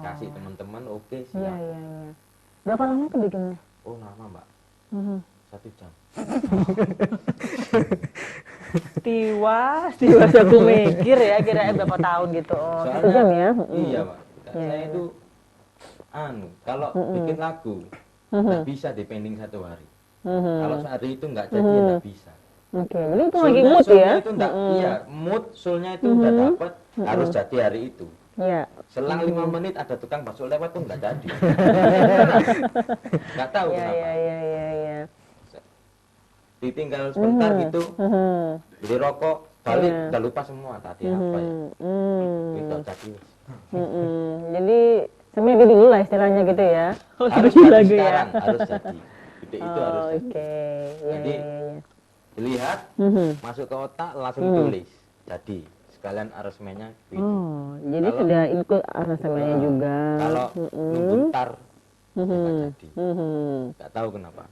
[SPEAKER 5] Kasih teman-teman, oke siap.
[SPEAKER 7] Iya. Berapa lama tuh bikinnya?
[SPEAKER 5] Oh lama mbak, 1 jam.
[SPEAKER 2] Tiwas aku mikir ya kira berapa tahun gitu. Oh,
[SPEAKER 5] Soalnya,
[SPEAKER 7] 1 jam ya?
[SPEAKER 5] Iya mbak, saya itu kalau bikin lagu nggak bisa dipending 1 hari. Kalau sehari itu nggak jadi ya nggak bisa.
[SPEAKER 7] Oke, jadi itu lagi mood ya?
[SPEAKER 5] Itu enggak, iya, mood soulnya itu udah dapat, harus jadi hari itu.
[SPEAKER 7] Iya.
[SPEAKER 5] Selang 5 menit ada tukang bakso lewat tuh nggak jadi. Nggak tahu kenapa.
[SPEAKER 7] Iya.
[SPEAKER 5] Ditinggal sebentar gitu, beli rokok, balik udah lupa semua tadi apa ya. Itu jadi.
[SPEAKER 7] Jadi sebenarnya dulu lah istilahnya gitu ya.
[SPEAKER 5] Harus jadi sekarang, harus jadi. Ide itu harus jadi.
[SPEAKER 7] Oke.
[SPEAKER 5] Jadi dilihat, masuk ke otak, langsung tulis. Jadi sekalian aransemennya gitu.
[SPEAKER 7] Oh, jadi sudah ikut aransemennya juga.
[SPEAKER 5] Kalau nunggu ntar nggak jadi. Nggak tahu kenapa.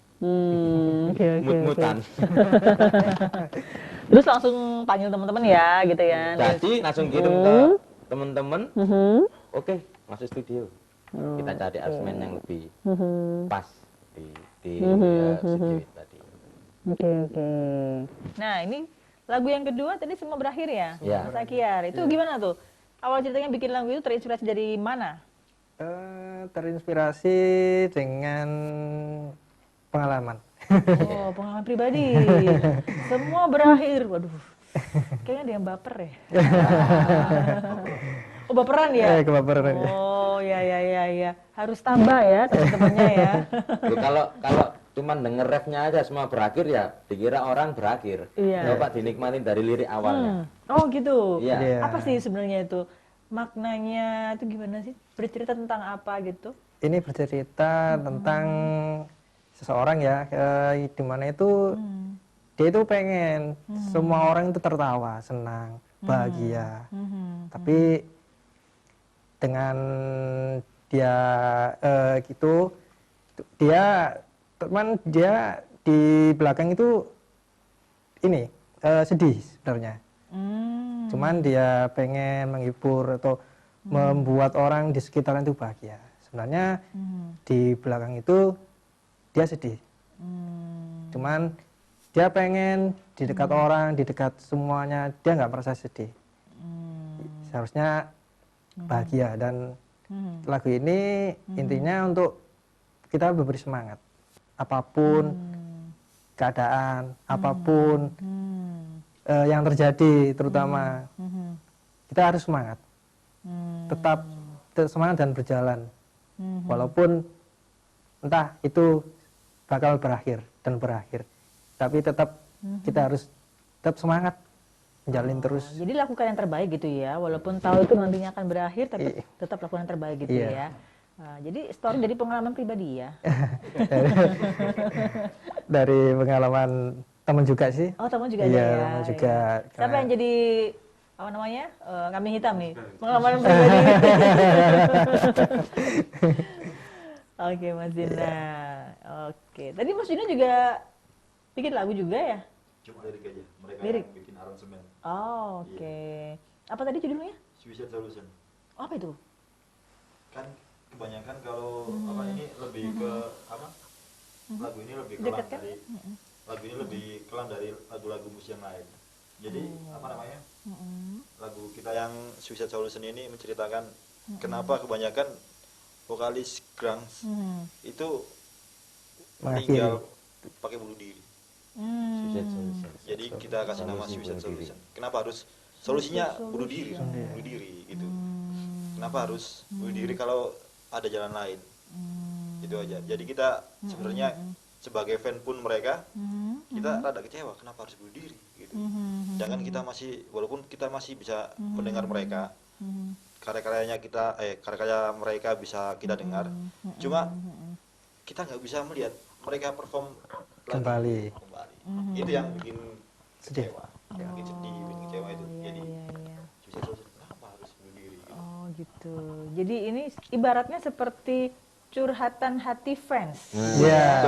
[SPEAKER 7] Oke.
[SPEAKER 5] Mut-mutan.
[SPEAKER 2] Terus langsung panggil teman-teman ya gitu ya.
[SPEAKER 5] Jadi langsung kirim ke teman-teman. Oke, masuk studio. Kita cari aransemen yang lebih pas di studio tadi.
[SPEAKER 7] Oke.
[SPEAKER 2] Nah, ini lagu yang kedua tadi Semua Berakhir ya?
[SPEAKER 5] Iya.
[SPEAKER 2] Mas Akyar. Itu gimana tuh? Awal ceritanya bikin lagu itu terinspirasi dari mana?
[SPEAKER 3] Terinspirasi dengan pengalaman.
[SPEAKER 2] Oh, pengalaman pribadi. Semua berakhir. Waduh. Kayaknya ada yang baper ya. Oh, baperan ya?
[SPEAKER 3] Kebaperan ya.
[SPEAKER 2] Oh, ya. Harus tambah ya teman-temannya ya.
[SPEAKER 5] Loh, kalau cuman denger refnya aja Semua Berakhir ya dikira orang berakhir.
[SPEAKER 2] Iya.
[SPEAKER 5] Coba dinikmatin dari lirik awalnya.
[SPEAKER 2] Oh, gitu.
[SPEAKER 5] Iya.
[SPEAKER 2] Apa sih sebenarnya itu? Maknanya itu gimana sih? Bercerita tentang apa gitu?
[SPEAKER 3] Ini bercerita tentang seseorang ya, di mana itu dia itu pengen semua orang itu tertawa, senang, bahagia. Tapi dengan dia gitu, dia di belakang itu ini sedih sebenarnya. Cuman dia pengen menghibur atau membuat orang di sekitarnya itu bahagia. Sebenarnya di belakang itu dia sedih. Cuman dia pengen di dekat orang, di dekat semuanya, dia nggak merasa sedih. Seharusnya bahagia. Dan lagu ini intinya untuk kita memberi semangat. Apapun keadaan, apapun yang terjadi, terutama kita harus semangat. Tetap semangat dan berjalan. Walaupun entah itu bakal berakhir dan berakhir. Tapi tetap kita harus tetap semangat menjalin terus.
[SPEAKER 2] Jadi lakukan yang terbaik gitu ya, walaupun tahu itu nantinya akan berakhir, tapi tetap lakukan yang terbaik gitu ya. Jadi story dari pengalaman pribadi ya.
[SPEAKER 3] Dari pengalaman teman juga sih.
[SPEAKER 2] Oh, teman juga ada ya.
[SPEAKER 3] Teman juga.
[SPEAKER 2] Iya. Siapa yang jadi apa namanya? Kambing hitam nih. Pengalaman pribadi. Oke, Mas Dina. Oke. Tadi Mas Dina juga bikin lagu juga ya?
[SPEAKER 4] Cuma lirik aja. Mereka
[SPEAKER 2] Lirik?
[SPEAKER 4] yang bikin aransemen.
[SPEAKER 2] Oh, oke. Apa tadi judulnya?
[SPEAKER 4] Suicide Solution.
[SPEAKER 2] Apa itu?
[SPEAKER 4] Kan kebanyakan kalau apa ini lebih ke apa? Lagu ini lebih kelam
[SPEAKER 2] Dekat kan?
[SPEAKER 4] dari lagu ini lebih kelam dari lagu-lagu musik yang lain. Jadi apa namanya? Lagu kita yang Suicide Solution ini menceritakan kenapa kebanyakan vokalis grunge itu meninggal pakai bunuh diri.
[SPEAKER 5] Suicide Solution.
[SPEAKER 4] Jadi kita kasih nama Suicide Solution. Kenapa harus solusinya bunuh diri, bunuh diri gitu. Kenapa harus bunuh diri kalau ada jalan lain? Itu aja. Jadi kita sebenarnya sebagai fan pun mereka kita rada kecewa kenapa harus bunuh diri gitu. Jangan kita masih walaupun kita masih bisa mendengar mereka karya-karyanya kita karya-karya mereka bisa kita dengar. Cuma kita nggak bisa melihat mereka perform
[SPEAKER 3] kembali.
[SPEAKER 4] Itu yang bikin kecewa. Yang bikin sedih, bikin kecewa itu. Jadi kenapa harus bunuh diri gitu.
[SPEAKER 2] Oh, gitu. Jadi ini ibaratnya seperti curhatan hati fans.
[SPEAKER 3] Iya.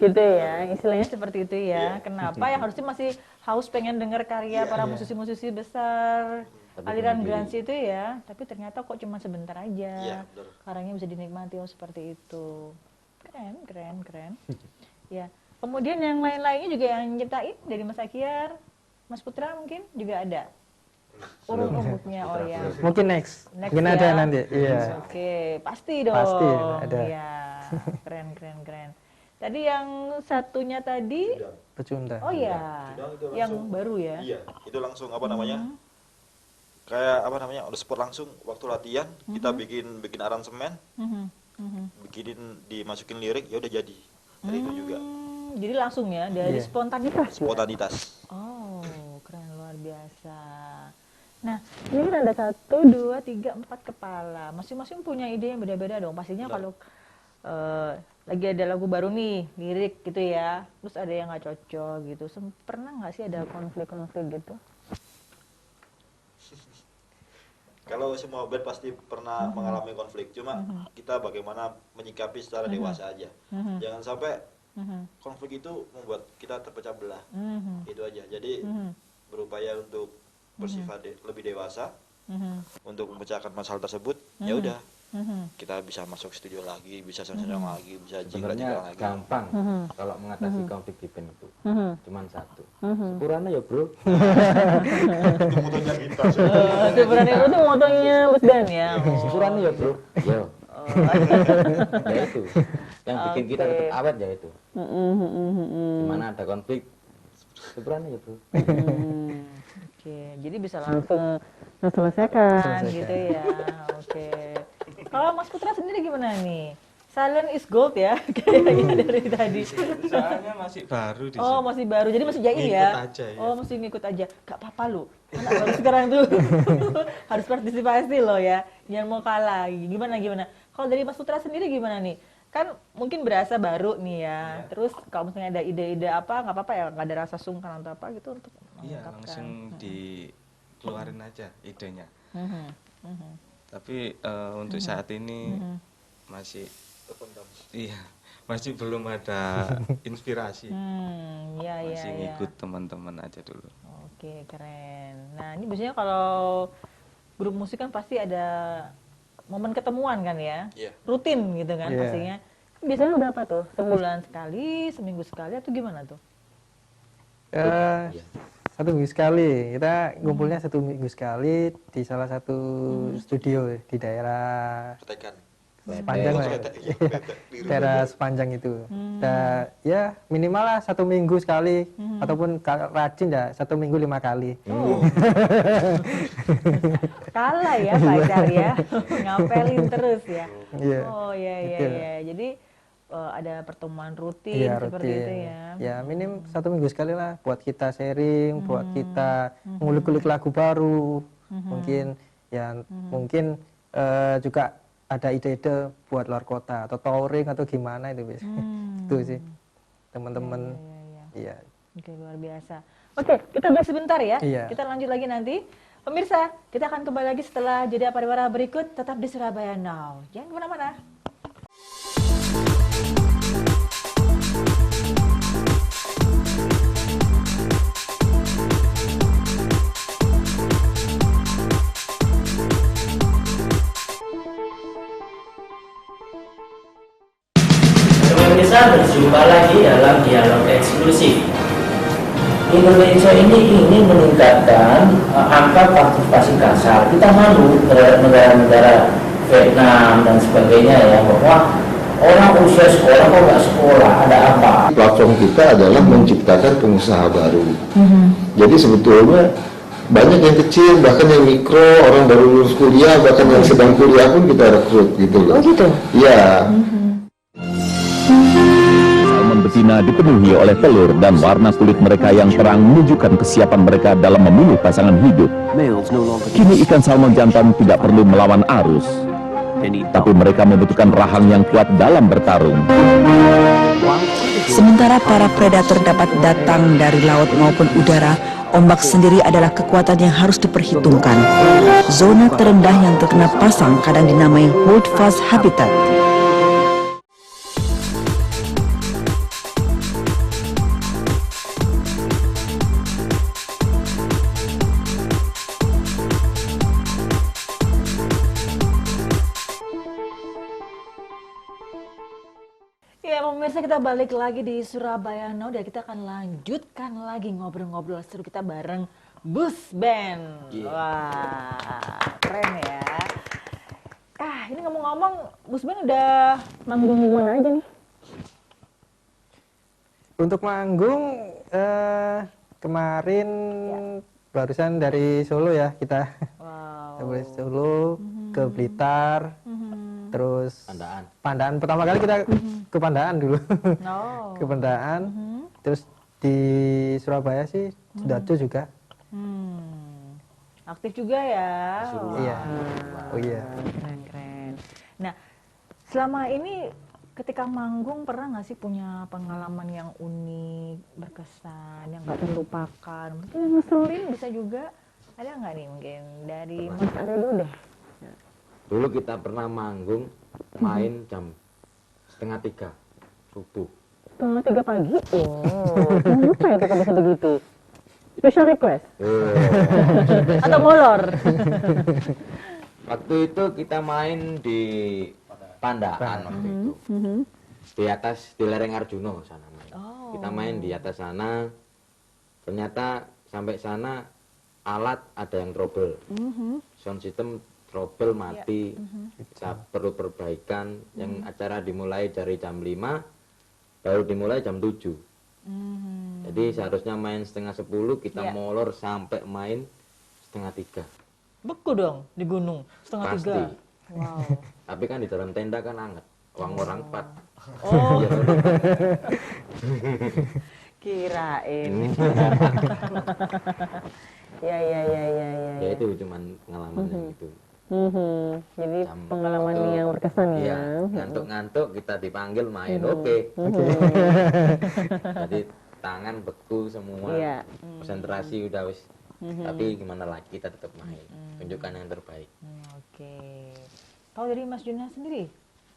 [SPEAKER 2] Gitu ya, istilahnya seperti itu ya. Kenapa yang harusnya masih haus pengen dengar karya para musisi-musisi besar aliran grunge itu ya, tapi ternyata kok cuma sebentar aja. Karyanya bisa dinikmati seperti itu. Keren. Ya. Kemudian yang lain-lainnya juga yang nyiptain dari Mas Akyar, Mas Putra mungkin juga ada. Urut-urutnya oh ya.
[SPEAKER 3] Mungkin next mungkin
[SPEAKER 2] ya.
[SPEAKER 3] ada nanti. Iya.
[SPEAKER 2] Oke, pasti dong.
[SPEAKER 3] Pasti ada.
[SPEAKER 2] Iya. Keren. Tadi yang satunya tadi
[SPEAKER 3] Pecunda.
[SPEAKER 2] Oh iya. Yang baru ya.
[SPEAKER 4] Iya, itu langsung apa namanya? Kayak apa namanya? On the spot langsung waktu latihan kita bikin aransemen. Bikinin dimasukin lirik ya udah jadi. Dari itu juga.
[SPEAKER 2] Jadi langsung ya dari spontanitas.
[SPEAKER 4] Spontanitas.
[SPEAKER 2] Oh, keren luar biasa. Nah, ini kan ada 1, 2, 3, 4 kepala. Masing-masing punya ide yang beda-beda dong. Pastinya kalau lagi ada lagu baru nih, lirik gitu ya. Terus ada yang nggak cocok gitu. Pernah nggak sih ada konflik-konflik gitu?
[SPEAKER 4] Kalau semua band pasti pernah mengalami konflik. Cuma kita bagaimana menyikapi secara dewasa aja. Jangan sampai konflik itu membuat kita terpecah belah. Itu aja. Jadi berupaya untuk bersifat lebih dewasa untuk memecahkan masalah tersebut. Ya udah, kita bisa masuk studio lagi, bisa senang lagi, bisa
[SPEAKER 5] sebenarnya
[SPEAKER 4] lagi.
[SPEAKER 5] gampang kalau mengatasi konflik di band itu. Cuman satu. Sepurana ya bro.
[SPEAKER 4] Itu motonya kita.
[SPEAKER 2] Sebenarnya itu motonya Mas Dan ya.
[SPEAKER 5] Sepurana ya bro. Yo. Ya itu. Yang bikin kita tetap awet ya itu. Dimana ada konflik, sepurana ya bro.
[SPEAKER 2] Oke, jadi bisa langsung selesaikan gitu ya. Oke. Kalau Mas Putra sendiri gimana nih? Silent is gold ya, kayaknya dari tadi.
[SPEAKER 6] Soalnya masih baru di sini.
[SPEAKER 2] Oh, masih baru. Jadi masih jaim ya?
[SPEAKER 6] Ngikut aja, ya.
[SPEAKER 2] Oh, masih ngikut aja. Gak apa-apa lu. Anak baru sekarang tuh harus partisipasi loh ya. Jangan mau kalah. Gimana? Kalau dari Mas Putra sendiri gimana nih? Kan mungkin berasa baru nih ya. Terus kalau misalnya ada ide-ide apa, nggak apa-apa ya, nggak ada rasa sungkan atau apa gitu untuk mengungkapkan.
[SPEAKER 6] Iya, langsung dikeluarin aja idenya. Tapi untuk saat ini masih masih belum ada inspirasi. Masih ngikut teman-teman aja dulu.
[SPEAKER 2] Oke, keren. Nah, ini biasanya kalau grup musik kan pasti ada momen ketemuan kan ya, rutin gitu kan pastinya. Biasanya berapa tuh? Sebulan sekali, seminggu sekali atau gimana tuh?
[SPEAKER 3] 1 minggu sekali. Kita ngumpulnya 1 minggu sekali di salah satu studio di daerah Sepanjang lah, daerah Sepanjang itu. Dan ya minimal lah 1 minggu sekali, ataupun rajin ya 1 minggu 5 kali.
[SPEAKER 2] Kalah ya pacar ya, ngapelin terus ya.
[SPEAKER 3] Iya.
[SPEAKER 2] Oh iya. Jadi ada pertemuan rutin seperti itu ya.
[SPEAKER 3] Ya minim 1 minggu sekali lah, buat kita sharing, buat kita ngulik-ngulik lagu baru. Mungkin mungkin juga ada ide-ide buat luar kota atau touring atau gimana itu biasa. Itu sih teman-teman. Iya.
[SPEAKER 2] Oke, luar biasa. Oke, kita break sebentar ya.
[SPEAKER 3] Iya.
[SPEAKER 2] Kita lanjut lagi nanti. Pemirsa, kita akan kembali lagi setelah jeda pariwara berikut. Tetap di Surabaya Now. Jangan kemana-mana.
[SPEAKER 10] Kita berjumpa lagi dalam dialog eksklusif. Indonesia ini ingin meningkatkan angka partisipasi kasar. Kita malu terhadap negara-negara Vietnam dan sebagainya ya, bahwa orang usia sekolah kok nggak sekolah, ada apa?
[SPEAKER 11] Platform kita adalah menciptakan pengusaha baru. Jadi sebetulnya banyak yang kecil, bahkan yang mikro, orang baru lulus kuliah, bahkan yang sedang kuliah pun kita rekrut gitu loh.
[SPEAKER 2] Oh gitu?
[SPEAKER 11] Iya.
[SPEAKER 12] Salmon betina dipenuhi oleh telur dan warna kulit mereka yang terang menunjukkan kesiapan mereka dalam memilih pasangan hidup. Kini ikan salmon jantan tidak perlu melawan arus, tapi mereka membutuhkan rahang yang kuat dalam bertarung.
[SPEAKER 13] Sementara para predator dapat datang dari laut maupun udara, ombak sendiri adalah kekuatan yang harus diperhitungkan. Zona terendah yang terkena pasang kadang dinamai holdfast habitat.
[SPEAKER 2] Ya pemirsa, kita balik lagi di Surabaya Now dan kita akan lanjutkan lagi ngobrol-ngobrol seru kita bareng Bus Band. Wah, keren ya. Ini ngomong-ngomong, Bus Band udah manggung di mana aja nih?
[SPEAKER 3] Untuk manggung kemarin barusan dari Solo ya kita. Dari Solo ke Blitar. Terus Pandaan pertama kali kita ke Pandaan dulu. Ke Pandaan. Terus di Surabaya sih Sidoarjo juga.
[SPEAKER 2] Aktif juga ya.
[SPEAKER 3] Iya. Oh iya.
[SPEAKER 2] Keren. Nah, selama ini ketika manggung pernah nggak sih punya pengalaman yang unik, berkesan, yang nggak terlupakan? Mungkin yang ngeselin bisa juga. Ada nggak nih mungkin dari Mas Aryo dulu deh?
[SPEAKER 5] Dulu kita pernah manggung, main jam 2:30 subuh.
[SPEAKER 7] 2:30 pagi? Oh, kenapa ya kok bisa begitu? Special request?
[SPEAKER 2] Atau molor?
[SPEAKER 5] Waktu itu kita main di Pandaan waktu itu. Di atas, di lereng Arjuna sana main. Kita main di atas sana, ternyata sampai sana alat ada yang trouble. Sound system trouble mati, perlu perbaikan. Yang acara dimulai dari jam 5, baru dimulai jam 7. Jadi seharusnya main 9:30, kita molor sampai main 2:30.
[SPEAKER 2] Beku dong di gunung 2:30.
[SPEAKER 5] Pasti.
[SPEAKER 2] Wow.
[SPEAKER 5] Tapi kan di dalam tenda kan anget, orang 4.
[SPEAKER 2] Oh. Kirain.
[SPEAKER 7] Ya.
[SPEAKER 5] Ya itu cuman pengalaman gitu.
[SPEAKER 7] Jadi pengalaman yang berkesan ya.
[SPEAKER 5] Iya, ngantuk-ngantuk kita dipanggil main, oke. Jadi tangan beku semua, konsentrasi udah wis. Tapi gimana lagi, kita tetap main, tunjukkan yang terbaik.
[SPEAKER 2] Oke. Kalau dari Mas Juna sendiri,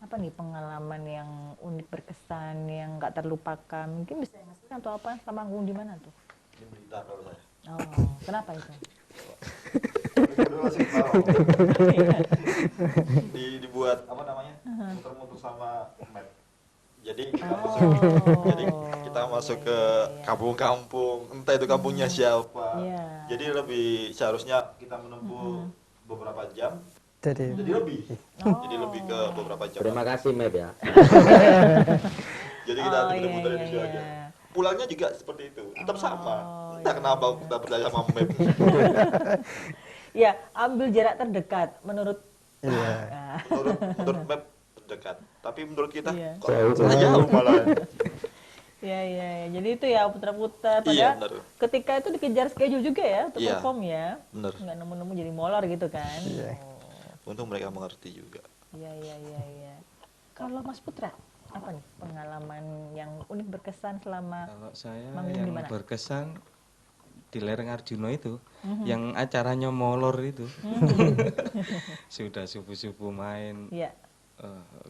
[SPEAKER 2] apa nih pengalaman yang unik, berkesan, yang nggak terlupakan? Mungkin bisa ngasih atau apa? Sama manggung di mana tuh?
[SPEAKER 4] Di Blitar kalau saya.
[SPEAKER 2] Oh, kenapa itu?
[SPEAKER 4] Dibuat apa namanya, muter-muter sama map. Jadi kita masuk ke kampung-kampung, entah itu kampungnya siapa. Jadi lebih seharusnya kita menempuh beberapa jam. Jadi lebih. Jadi lebih ke beberapa jam.
[SPEAKER 5] Terima kasih Mep ya.
[SPEAKER 4] Jadi kita muter-muter itu aja. Pulangnya juga seperti itu, tetap sama. Entah kenapa kita percaya sama Mep.
[SPEAKER 2] Ya, ambil jarak terdekat menurut
[SPEAKER 4] menurut Mep terdekat. Tapi menurut kita kok
[SPEAKER 5] jauh
[SPEAKER 4] malah.
[SPEAKER 2] Ya. Jadi itu ya putar-putar. Padahal ketika itu dikejar schedule juga ya untuk perform ya.
[SPEAKER 4] Bener.
[SPEAKER 2] Nggak nemu-nemu jadi molor gitu kan.
[SPEAKER 4] Untung mereka mengerti juga.
[SPEAKER 2] Iya. Kalau Mas Putra, apa nih pengalaman yang unik berkesan selama
[SPEAKER 6] Kalau saya
[SPEAKER 2] manggung
[SPEAKER 6] yang
[SPEAKER 2] di mana?
[SPEAKER 6] berkesan di lereng Arjuna itu, yang acaranya molor itu. Sudah subuh-subuh main.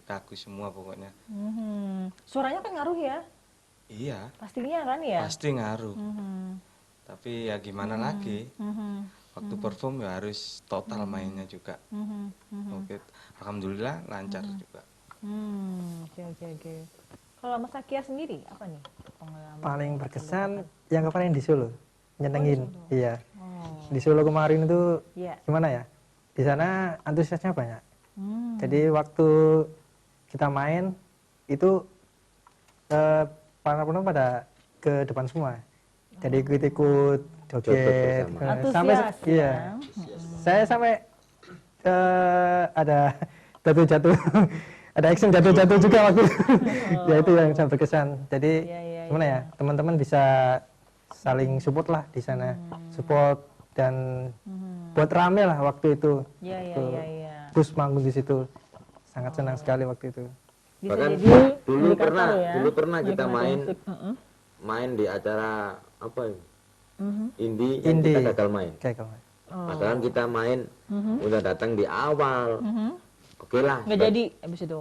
[SPEAKER 6] Kaku semua pokoknya.
[SPEAKER 2] Suaranya kan ngaruh ya?
[SPEAKER 6] Iya.
[SPEAKER 2] Pastinya kan ya?
[SPEAKER 6] Pasti ngaruh. Tapi ya gimana lagi? Waktu perform ya harus total mainnya juga. Oke, alhamdulillah lancar juga.
[SPEAKER 2] Oke. Kalau Mas Akia sendiri apa nih pengalaman?
[SPEAKER 3] Paling berkesan yang kemarin di Solo, nyenengin. Iya. Di Solo kemarin itu gimana ya? Di sana antusiasnya banyak. Jadi waktu kita main itu para penonton pada ke depan semua. Jadi ikut joget sampai saya sampai ada jatuh ada action jatuh juga waktu ya itu yang sangat berkesan. Jadi gimana ya, teman-teman bisa saling support lah di sana, support dan buat rame lah waktu itu. Terus manggung di situ sangat senang sekali waktu itu.
[SPEAKER 5] Bahkan dulu pernah kita main di acara apa ya? Indie yang kita gagal main. Padahal kita main udah datang di awal. Oke lah.
[SPEAKER 2] Nggak jadi abis itu.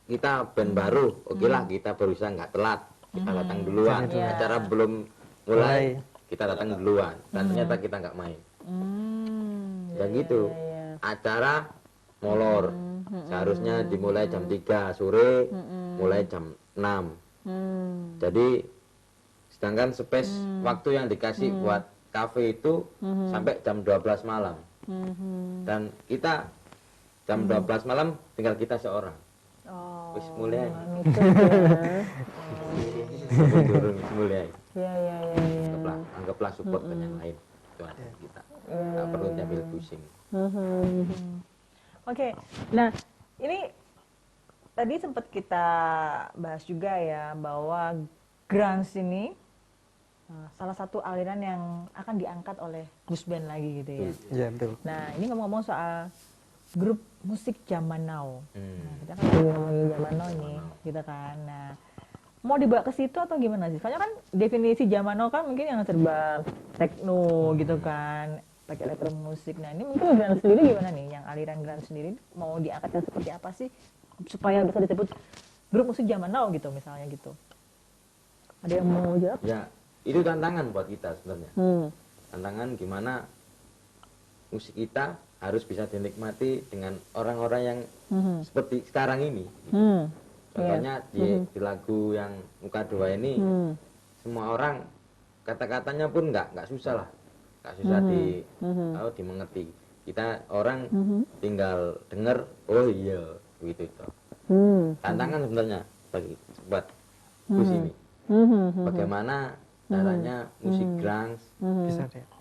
[SPEAKER 5] Kita band baru, oke lah kita berusaha nggak telat. Kita datang duluan. Acara belum mulai, kita datang duluan. Dan ternyata kita nggak main. Dan gitu. Acara molor. Seharusnya dimulai jam 3 sore, mulai jam 6. Jadi sedangkan space waktu yang dikasih buat kafe itu sampai jam 12 malam. Dan kita jam 12 malam tinggal kita seorang. Wis mulai. Mulai. Anggaplah support ke yang lain. Itu aja kita. Nggak perlu diambil pusing.
[SPEAKER 2] Oke, nah ini tadi sempat kita bahas juga ya bahwa grunge ini salah satu aliran yang akan diangkat oleh Gus Band lagi gitu ya.
[SPEAKER 3] Iya betul.
[SPEAKER 2] Nah ini ngomong-ngomong soal grup musik zaman now. Nah, kita kan lagi ngomongin zaman now ini, gitu kan. Nah mau dibawa ke situ atau gimana sih? Soalnya kan definisi zaman now kan mungkin yang serba techno gitu kan, pakai elektro musik. Nah ini mungkin grunge sendiri gimana nih? Yang aliran grunge sendiri mau diangkatnya seperti apa sih supaya bisa disebut grup musik zaman now gitu misalnya gitu? Ada yang mau jawab?
[SPEAKER 5] Ya itu tantangan buat kita sebenarnya. Tantangan gimana musik kita harus bisa dinikmati dengan orang-orang yang seperti sekarang ini. Contohnya di lagu yang Muka Dua ini, semua orang kata-katanya pun nggak susah lah. Gak susah dimengerti. Kita orang tinggal denger, oh iya begitu itu. Tantangan sebenarnya bagi buat Gus ini. Bagaimana caranya musik grunge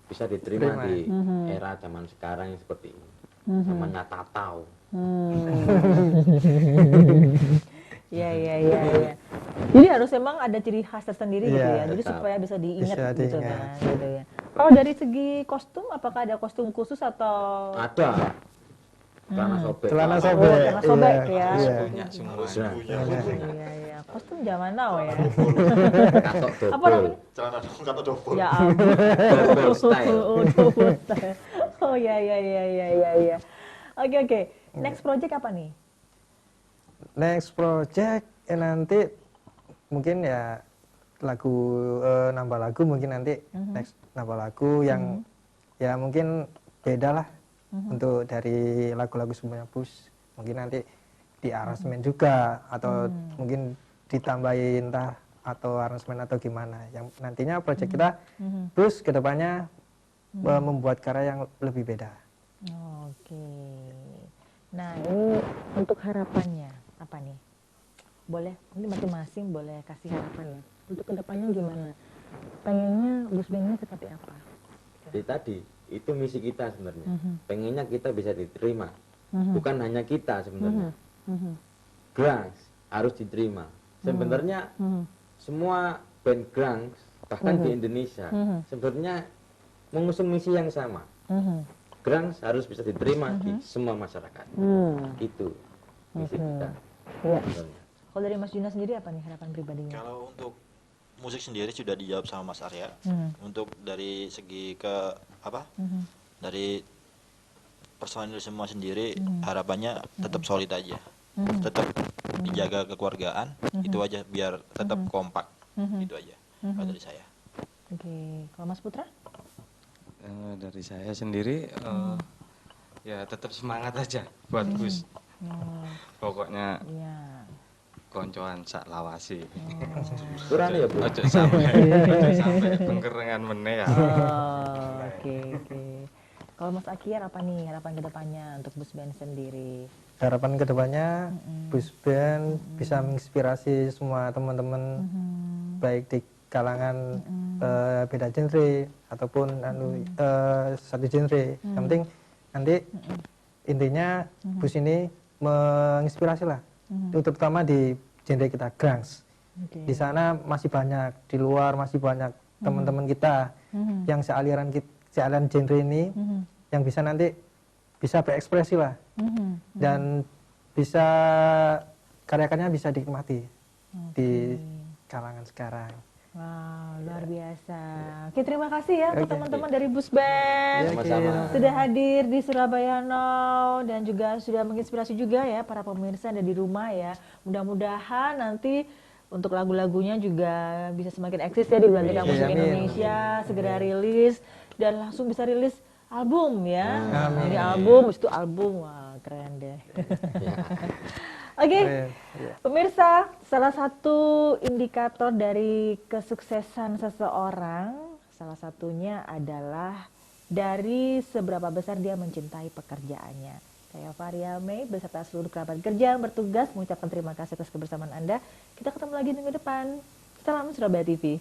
[SPEAKER 5] bisa diterima di era zaman sekarang yang seperti ini. Namanya tatau.
[SPEAKER 2] Iya. Jadi harus memang ada ciri khas tersendiri gitu ya. Jadi supaya bisa diingat gitu kan. Gitu ya. Kalau dari segi kostum, apakah ada kostum khusus atau?
[SPEAKER 5] Ada. Celana sobek.
[SPEAKER 3] Celana sobek.
[SPEAKER 2] Celana sobek ya.
[SPEAKER 6] Punya semua.
[SPEAKER 2] Iya. Kostum zaman now ya.
[SPEAKER 5] Katok double.
[SPEAKER 2] Apa namanya?
[SPEAKER 4] Celana katok double.
[SPEAKER 2] Ya ampun.
[SPEAKER 5] Double style.
[SPEAKER 2] Double style. Oh iya. Oke. Next project apa nih?
[SPEAKER 3] Next project nanti mungkin ya nambah lagu mungkin nanti next nambah lagu yang ya mungkin beda lah untuk dari lagu-lagu sebelumnya Bus, mungkin nanti di aransemen juga atau mungkin ditambahin entah atau aransemen atau gimana. Yang nantinya proyek kita terus kedepannya membuat karya yang lebih beda.
[SPEAKER 2] Oke. Nah, ini untuk harapannya apa nih? Boleh, ini masing-masing boleh kasih harapan ya. Untuk kedepannya gimana? Pengennya Gus Ben ini seperti apa?
[SPEAKER 5] Jadi tadi itu misi kita sebenarnya. Pengennya kita bisa diterima. Bukan hanya kita sebenarnya. Grunge harus diterima. Sebenarnya semua band grunge bahkan di Indonesia sebenarnya mengusung misi yang sama. Grunge harus bisa diterima di semua masyarakat. Itu misi kita. sebenarnya.
[SPEAKER 2] Kalau dari Mas Juna sendiri apa nih harapan pribadinya?
[SPEAKER 4] Kalau untuk musik sendiri sudah dijawab sama Mas Arya. Untuk dari segi ke apa? Dari personil semua sendiri harapannya tetap solid aja. Tetap dijaga kekeluargaan, itu aja biar tetap kompak. Itu aja. Kalau dari saya.
[SPEAKER 2] Oke, kalau Mas Putra?
[SPEAKER 6] Dari saya sendiri ya tetap semangat aja buat Gus. Pokoknya koncoan sak lawasi.
[SPEAKER 5] Kurang ya, Bu?
[SPEAKER 6] Ojo sampai pengkerengan meneh ya.
[SPEAKER 2] Oke. Kalau Mas Akir apa nih harapan kedepannya untuk Gus Ben sendiri?
[SPEAKER 3] Harapan kedepannya Gus Ben bisa menginspirasi semua teman-teman baik di kalangan beda genre ataupun satu genre. Yang penting nanti intinya Gus ini menginspirasi lah, terutama di genre kita grunge. Di sana masih banyak, di luar masih banyak teman-teman kita yang sealiran genre ini yang bisa nanti bisa berekspresi lah dan bisa karya-karyanya bisa dinikmati di kalangan sekarang.
[SPEAKER 2] Wow, luar biasa. Oke, terima kasih ya untuk teman-teman dari Bus Band sudah hadir di Surabaya Now dan juga sudah menginspirasi juga ya para pemirsa yang ada di rumah ya. Mudah-mudahan nanti untuk lagu-lagunya juga bisa semakin eksis ya di bulan Musik Indonesia, segera rilis dan langsung bisa rilis album ya. Jadi album, itu album, wah keren deh. Oke, pemirsa, salah satu indikator dari kesuksesan seseorang, salah satunya adalah dari seberapa besar dia mencintai pekerjaannya. Saya Faria May beserta seluruh kerabat kerja yang bertugas mengucapkan terima kasih atas kebersamaan Anda. Kita ketemu lagi minggu depan. Salam Surabaya TV.